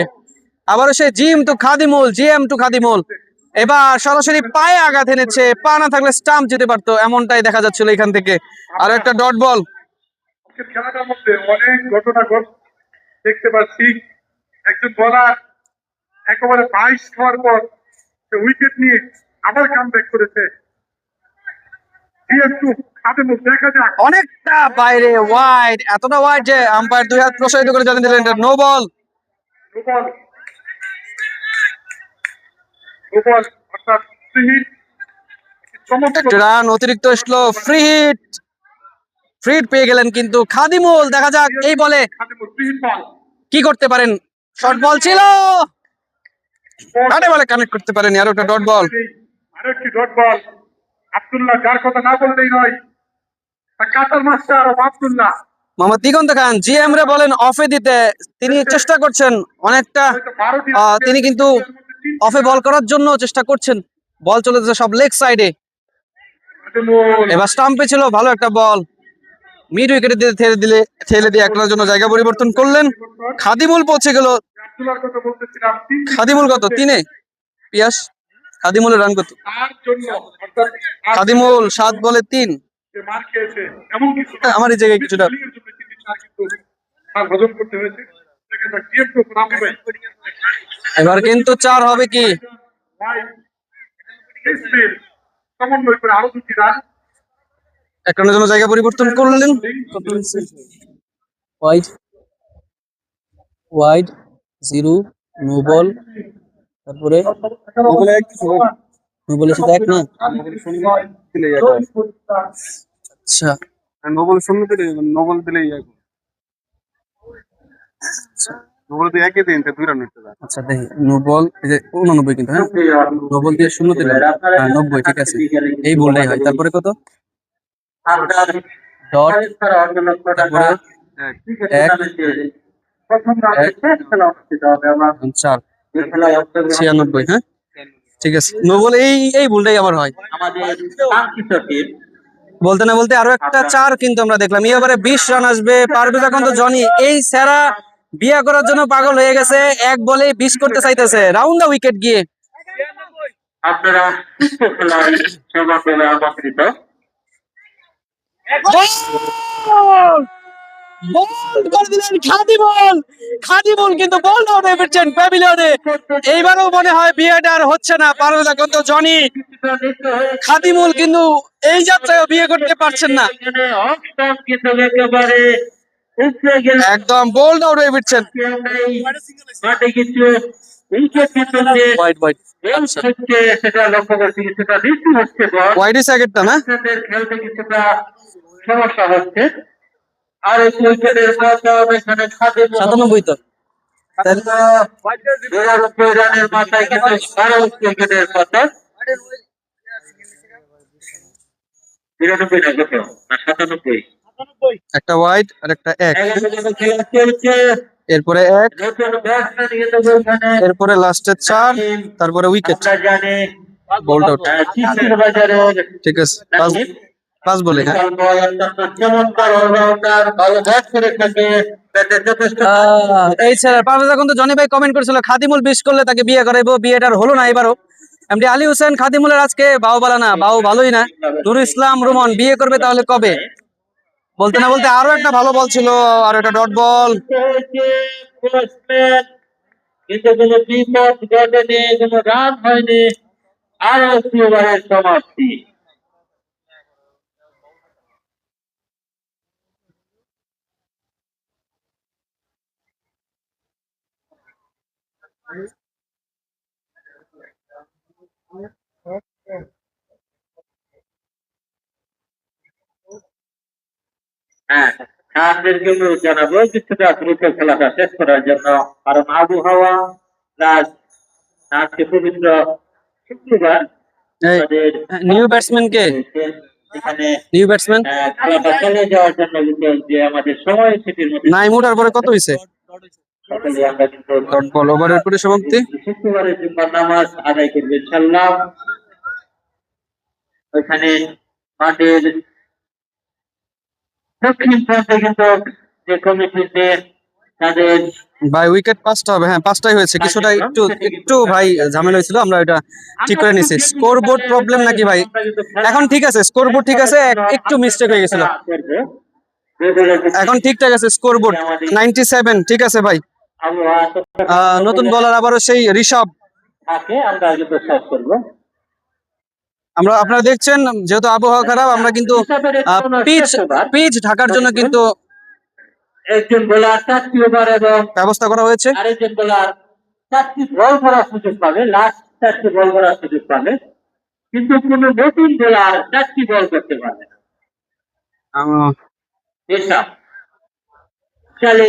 আবারও সে GM to Khadimul, GM to Khadimul. এবার সরাসরি পায়ে আঘাত এনেছে, পা না থাকলে স্টাম্প যেতে পারতো, এমনটাই দেখা যাচ্ছিল এখান থেকে। আর একটা ডট বল। আজকের খেলাটার মধ্যে অনেক ঘটনা দেখতে পাচ্ছি। একজন বলার একেবারে 22 খাওয়ার পর উইকেট নিয়ে আবার কামব্যাক করেছে। একটু খাদিমুল, দেখা যাক। অনেকটা বাইরে ওয়াইড, এতটা ওয়াইড যে আম্পায়ার দুই হাত প্রসারিত করে জানিয়ে দিলেন এটা নো বল। অর্থাৎ free hit। একটা রান অতিরিক্ত আসলো, ফ্রি হিট। ফ্রি হিট পেয়ে গেলেন কিন্তু খাদিমুল। দেখা যাক এই বলে খাদিমুল free hit ball। কি করতে পারেন। শর্ট বল ছিল, ব্যাটে বলে কানেক্ট করতে পারেনি। আর একটা ডট বল। আরেকটি ডট বল। আব্দুল্লাহ, যার কথা না বললেই নয়, কাতার মাস্টার আব্দুল্লাহ। মোহাম্মদ দিগন্ত খান জিএম রে বলেন অফে দিতে, তিনি চেষ্টা করছেন অনেকটা। তিনি কিন্তু অফে বল করার জন্য চেষ্টা করছেন। বল চলে যাচ্ছে সব লেগ সাইডে। এবার স্টাম্পে ছিল ভালো একটা বল, মিড উইকেটে ঠেলে দিয়ে একটার জন্য জায়গা পরিবর্তন করলেন। খাদিমুল পৌঁছে গেল। আব্দুল্লাহর কথা বলতেছিলাম। খাদিমুল কত? 3-এ পিয়াস। খাদিমুলের রান কত? তার জন্য অর্থাৎ খাদিমুল 7 বলে 3। যে মার খেয়েছে এমন কিছু আমার এই জায়গায় কিছুটা হজম করতে হয়েছে। এবার কিন্তু 4 হবে কি? সমন্বয় করে আরো 2টি রান। একটার জন্য জায়গা পরিবর্তন করলেন। Wide wide 0 no ball. তারপরে নো বলের সাথে 1 না। আচ্ছা নোবেল শুনতে দিলে নোবেল দিলেই নোবেল দিয়ে একই দিন 2 রান হতে যায়। আচ্ছা দেখি নো বল, এই যে 89 কিন্তু, হ্যাঁ নো বল দিয়ে 0 দিলাম। হ্যাঁ 90, ঠিক আছে, এই বলটাই হয়। তারপরে কত? ডট, তারপরে 1 4 96, হ্যাঁ ঠিক আছে। নো বল এই ভুলটাই আবার হয়। বলতে না বলতে আরো একটা 4 কিন্তু আমরা দেখলাম। এবারে 20 রান আসবে। পারভেজ এখন তো জনি এই সেরা বিয়া করার জন্য পাগল হয়ে গেছে, এক বলে 20 করতে চাইতেছে। রাউন্ড দা উইকেট গিয়ে আপনারা সভাপতি আমন্ত্রিত। খাদিমুল কিন্তু বল আউট হয়ে ফিরছেন প্যাভিলিয়নে। এইবারও মনে হয় বিয়েটা আর হচ্ছে না। পারভেজ এখন তো জনি, খাদিমুল কিন্তু এই যাত্রায় বিয়ে করতে পারছেন না। একেবারে একদম বোল্ড আউট হয়ে ফিরছেন। মাঠে কিছু উইকেট ওয়াইড ওয়াইড সেটা লক্ষ্য করছি, কিছুটা বৃষ্টি হচ্ছে। ওয়াইড সেকেন্ডটা না, খেলতে কিছুটা সমস্যা হচ্ছে। আর এই উইকেটের এখানে 97 তো 92 রানের মাথায় কিন্তু 12 উইকেটের কথা। 92 না কত না 97, একটা ওয়াইড আর একটা 1, 11 খেলা চলছে। এরপরে 1, নতুন ব্যাটসম্যান কিন্তু ওখানে এরপরে লাস্টে 4, তারপরে উইকেট। আমরা জানি বোল্ড আউট, চিত্র বাজারের ঠিক আছে। 5 বলে, হ্যাঁ চমৎকার অলরাউন্ডার, ভালো ব্যাট করে থাকে, ব্যাটে যথেষ্ট। এই ছেলে পারভেজ এখন তো জনি ভাই কমেন্ট করেছিল খাদিমুল 20 করলে তাকে বিয়ে করাইবো। বিয়েটার হলো না এবারও। এমডি আলী হোসেন খাদিমুলের আজকে বাউ বালা না, বাউ ভালোই না। নুরুল ইসলাম রুমন বিয়ে করবে তাহলে কবে? বলতে না বলতে আরো একটা ভালো বল ছিল, আর একটা ডট বল। কিন্তু কোনো বিপদ ঘটেনি, কোনো রান হয়নি। আরো ওভারের সমাপ্তি। হ্যাঁ, আপনাদেরকে অনুরোধ জানাবো কিছুটা দ্রুত খেলাটা শেষ করার জন্য, কারণ আবহাওয়া প্লাস আজকে পবিত্র শুক্রবার আমাদের নিউ ব্যাটসম্যান কে? এখানে নিউ ব্যাটসম্যান খেলাটা চলে যাওয়ার জন্য কিন্তু যে আমাদের সময় সেটির মধ্যে নাইম ওঠার পরে কত হয়েছে? সকলে আমরা কিন্তু ডট বল, ওভারের পরে সমাপ্তি। শুক্রবারের জুম্মার নামাজ আদায় করবে ইনশাআল্লাহ। ওইখানে মাঠের দক্ষিণ প্রান্তে কিন্তু যে কমিটিতে তাদের ভাই উইকেট পাঁচটা হবে, হ্যাঁ পাঁচটাই হয়েছে, কিছুটা একটু একটু ভাই ঝামেলা হয়েছিল, আমরা এটা ঠিক করে নিছি। স্কোর বোর্ড প্রবলেম নাকি ভাই? এখন ঠিক আছে, স্কোর বোর্ড ঠিক আছে, একটু মিস্টেক হয়ে গেছিল, এখন ঠিকঠাক আছে। স্কোর বোর্ড 97, ঠিক আছে ভাই। নতুন বলার আবারও সেই ঋষভ। আমরা কিন্তু শেষ করবো। আমরা আপনারা দেখছেন যেহেতু আবহাওয়া খারাপ, আমরা কিন্তু পিচ পিচ ঢাকার জন্য কিন্তু একজন বোলার 4টি ওভার এবং ব্যবস্থা করা হয়েছে। আরেকজন বোলার 4টি বল করার সুযোগ পাবে, লাস্ট 4টি বল করার সুযোগ পাবে, কিন্তু কোন নতুন বোলার 4টি বল করতে পারবে না। এসব চলে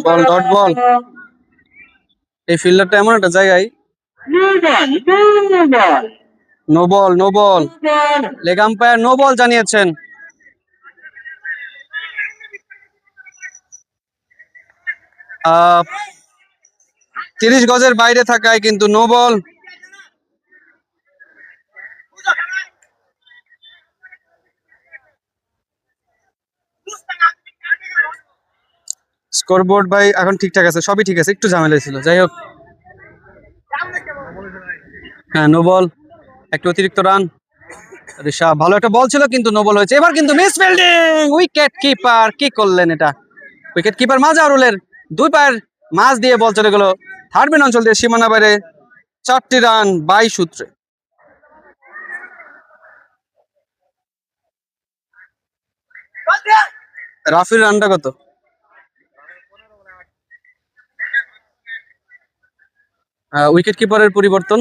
বল, ডট বল। এই ফিল্ডারটা এমন একটা জায়গায়, no ball, no ball, leg umpire no ball জানিয়েছেন। 30 গজের বাইরে থাকায় কিন্তু নো বল। স্কোরবোর্ড ভাই এখন ঠিকঠাক আছে, সবই ঠিক আছে, একটু ঝামেলা ছিল, যাই হোক। হ্যাঁ নো বল, একটু অতিরিক্ত রান। ঋষভ ভালো একটা বল ছিল কিন্তু নো বল হয়েছে। এবার কিন্তু মিস ফিল্ডিং, উইকেট কিপার কি করলেন এটা? উইকেট কিপার মাজারুলের দুই পায়ের মাঝ দিয়ে বল চলে গেল থার্ডম্যান অঞ্চল দিয়ে সীমানা বাইরে। 4টি রান 22 সূত্রে। রাফির রানটা কত? উইকেট কিপারের পরিবর্তন,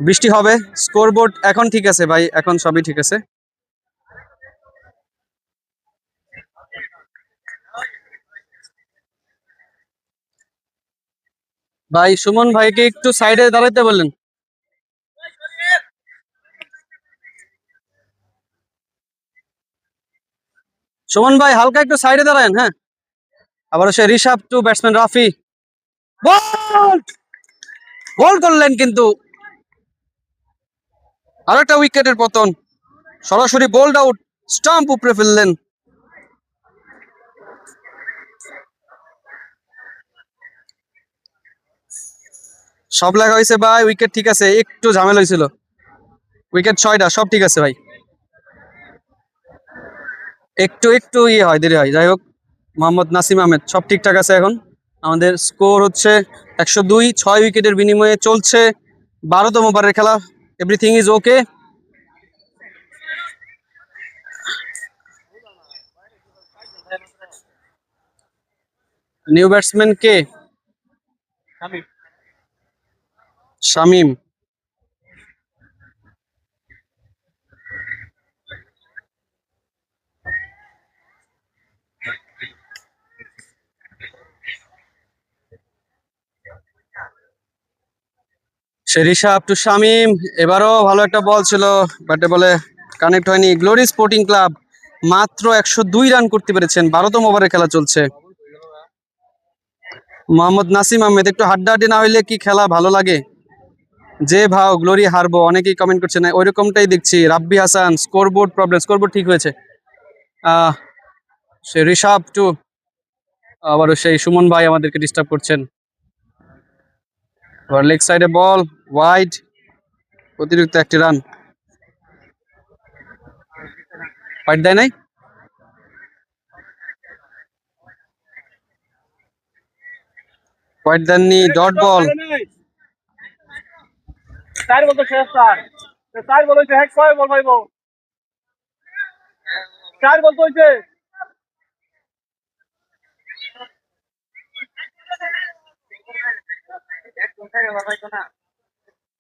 বৃষ্টি হবে। স্কোরবোর্ড এখন ঠিক আছে ভাই, এখন সবই ঠিক আছে। ভাই সুমন ভাইকে একটু সাইডে দাঁড়াতে বললেন। সুমন ভাই হালকা একটু সাইডে দাঁড়ান। হ্যাঁ, আবার সে ঋষভ টু ব্যাটসম্যান রাফি বল বল করলেন কিন্তু আর একটা উইকেটের পতন, সরাসরি বোল্ড আউট, স্টাম্প উপরে ফেললেন। সব লেখা হয়েছে ভাই, উইকেট ঠিক আছে, একটু ঝামেলা হয়েছিল। উইকেট 6টা, সব ঠিক আছে ভাই, একটু একটু ইয়ে হয়, দেরি হয়, যাই হোক। মোহাম্মদ নাসিম আহমেদ সব ঠিকঠাক আছে। এখন আমাদের স্কোর হচ্ছে 102, 6 উইকেটের বিনিময়ে চলছে 12তম ওভারের খেলা। Everything is okay. New batsman কে? শামিম। শেরিশা আপ টু শামিম, এবারও ভালো একটা বল ছিল, ব্যাটে বলে কানেক্ট হয়নি। গ্লোরি স্পোর্টিং ক্লাব মাত্র 102 রান করতে পেরেছেন, 12তম ওভারে খেলা চলছে। মোহাম্মদ নাসিম আহমেদ, একটু হাড্ডাহাড্ডি না হইলে কি খেলা ভালো লাগে? যে ভাও গ্লোরি হারবো, অনেকেই কমেন্ট করছে, না ওই রকমটাই দেখছি। রাব্বি হাসান, স্কোরবোর্ড প্রবলেম, স্কোরবোর্ড ঠিক হয়েছে। সে ঋষভ টু, আবারও সেই সুমন ভাই আমাদেরকে ডিস্টার্ব করছেন। আবার লেগ সাইডে বল, ওয়াইড, অতিরিক্ত 1টি রান। ফাইট দেয় নাই, ফাইট দেননি, ডট বল।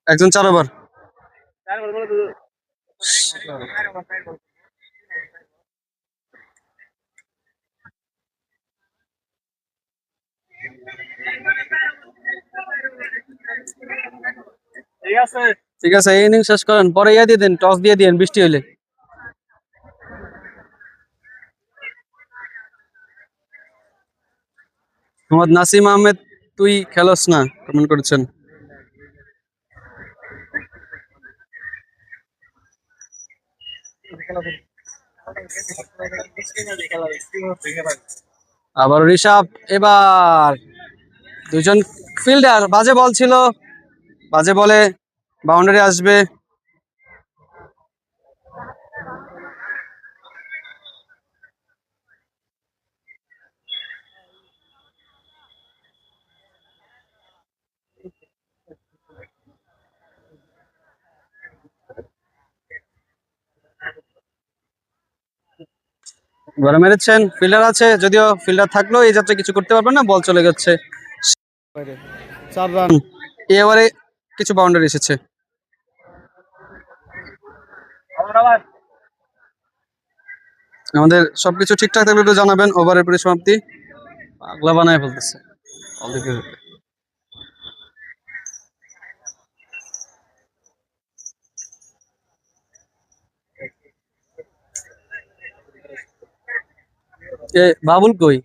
একজন 4 ওভার। ঠিক আছে, এই ইনিংস শেষ করেন, পরে ইয়ে দিয়ে দেন, টস দিয়ে দিন বৃষ্টি হইলে। মোহাম্মদ নাসিম আহমেদ, তুই খেলোস না, কমেন্ট করেছেন। আবার ঋষভ, এবার দুইজন ফিল্ডার, বাজে বল ছিল, বাজে বলে বাউন্ডারি আসবে। এবারে মেরেছেন, ফিল্ডার আছে, যদিও ফিল্ডার থাকলেও এই যাত্রা কিছু করতে পারবে না, বল চলে গেছে 4 রান। এবারে কিছু বাউন্ডারি এসেছে। আমাদের সবকিছু ঠিকঠাক থাকলে একটু জানাবেন। ওভারের পরিসমাপ্তি, পাগলা বানায় ফেলতেছে। বাবুল কই?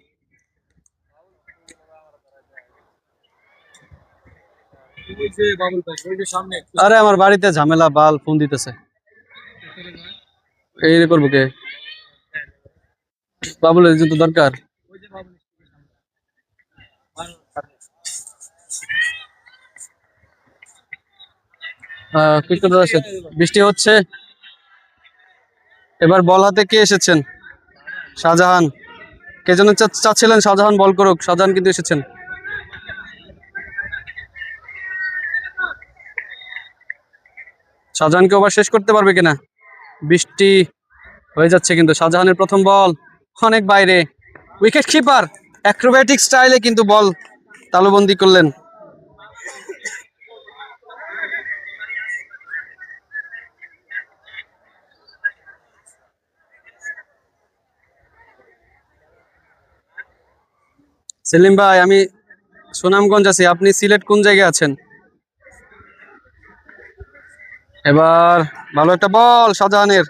আরে আমার বাড়িতে ঝামেলা, বাল ফোন দিতেছে। এই করবো কে? বাবুলের জন্য দরকার। বৃষ্টি হচ্ছে, এবার বল হাতে কে এসেছেন? শাহজাহান। কে যেন চাচ্ছিলেন শাহজাহান বল করুক, শাহজাহান কিন্তু এসেছেন। শাহজাহানকে ওভার শেষ করতে পারবে কিনা? বৃষ্টি হয়ে যাচ্ছে কিন্তু শাহজাহানের প্রথম বল অনেক বাইরে। উইকেট কিপার অ্যাক্রোব্যাটিক স্টাইলে কিন্তু বল তালুবন্দি করলেন। সেলিম ভাই, আমি সুনামগঞ্জ আছি, আপনি সিলেট কোন জায়গায় আছেন? এবার ভালো একটা বল শাহজাহানের।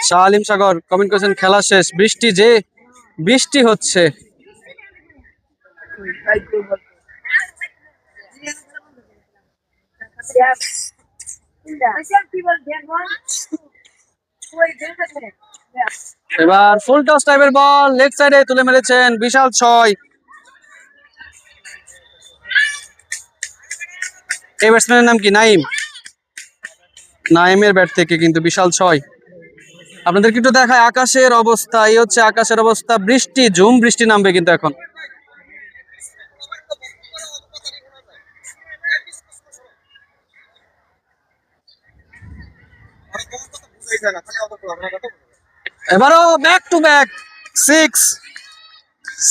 শাহ আলিম সাগর কমেন্ট করেছেন খেলা শেষ, বৃষ্টি যে বৃষ্টি হচ্ছে। এবার ফুল টস টাইপের বল লেগ সাইডে তুলে মেরেছেন, বিশাল 6। এই ব্যাটসম্যানের নাম কি? নাইম। নাইমের ব্যাট থেকে কিন্তু বিশাল 6। আপনাদেরকে একটু দেখায় আকাশের অবস্থা। এই হচ্ছে আকাশের অবস্থা, বৃষ্টি, ঝুম বৃষ্টি নামবে কিন্তু এখন। এবারও back to back 6,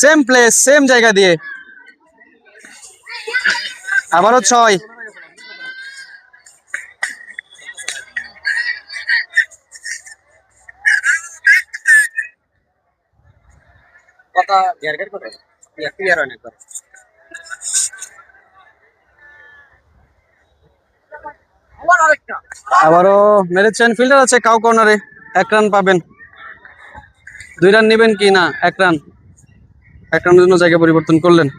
same place same জায়গা দিয়ে, আবারও 6। আবারও মেরেছেন, ফিল্ডার আছে কাউ কর্নারে, 1 রান পাবেন। 2 রান নেবেন কি না? 1 রান, 1 রানের জন্য জায়গা পরিবর্তন করলেন।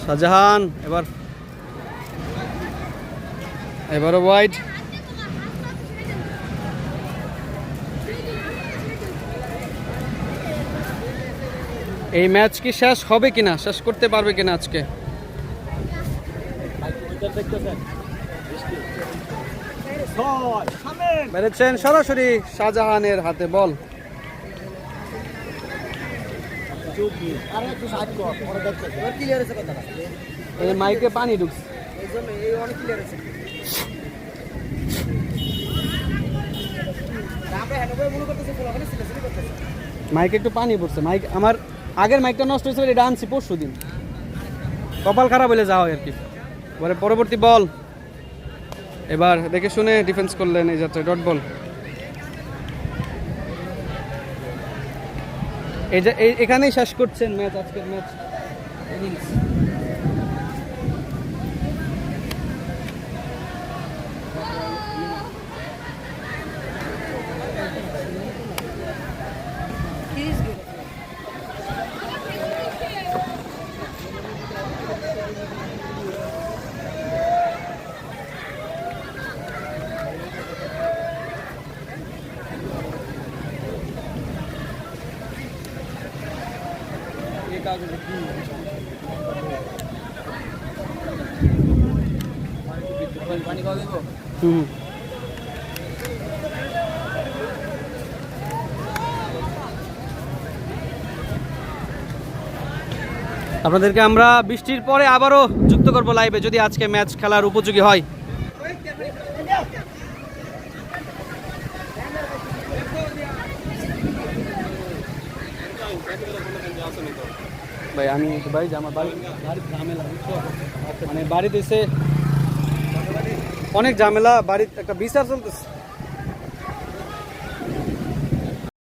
শাহজাহান এবারও ওয়াইড। এই ম্যাচ কি শেষ হবে কিনা, শেষ করতে পারবে কিনা আজকে? মেরেছেন সরাসরি শাহজাহানের হাতে বল। মাইকে পানি ঢুকছে, মাইকে একটু পানি পড়ছে। মাইক আমার আগের মাইকটা নষ্ট হয়েছিল, এটা আনছি পরশু দিন, কপাল খারাপ হলে যাওয়া হয় আর কি। পরে পরবর্তী বল, এবার দেখে শুনে ডিফেন্স করলেন এই যাত্রায়, ডট বল। এই যে এখানেই শেষ করছেন ম্যাচ, আজকের ম্যাচ ইনিংস। হুম। আপনাদেরকে আমরা বৃষ্টির পরে আবারও যুক্ত করব লাইভে যদি আজকে ম্যাচ খেলার উপযোগী হয়। ভাই আমি ভাই আমার বাড়ির ঝামেলা মানে বাড়িতে এসে অনেক ঝামেলা, বাড়িতে একটা বিচার চলতেছে।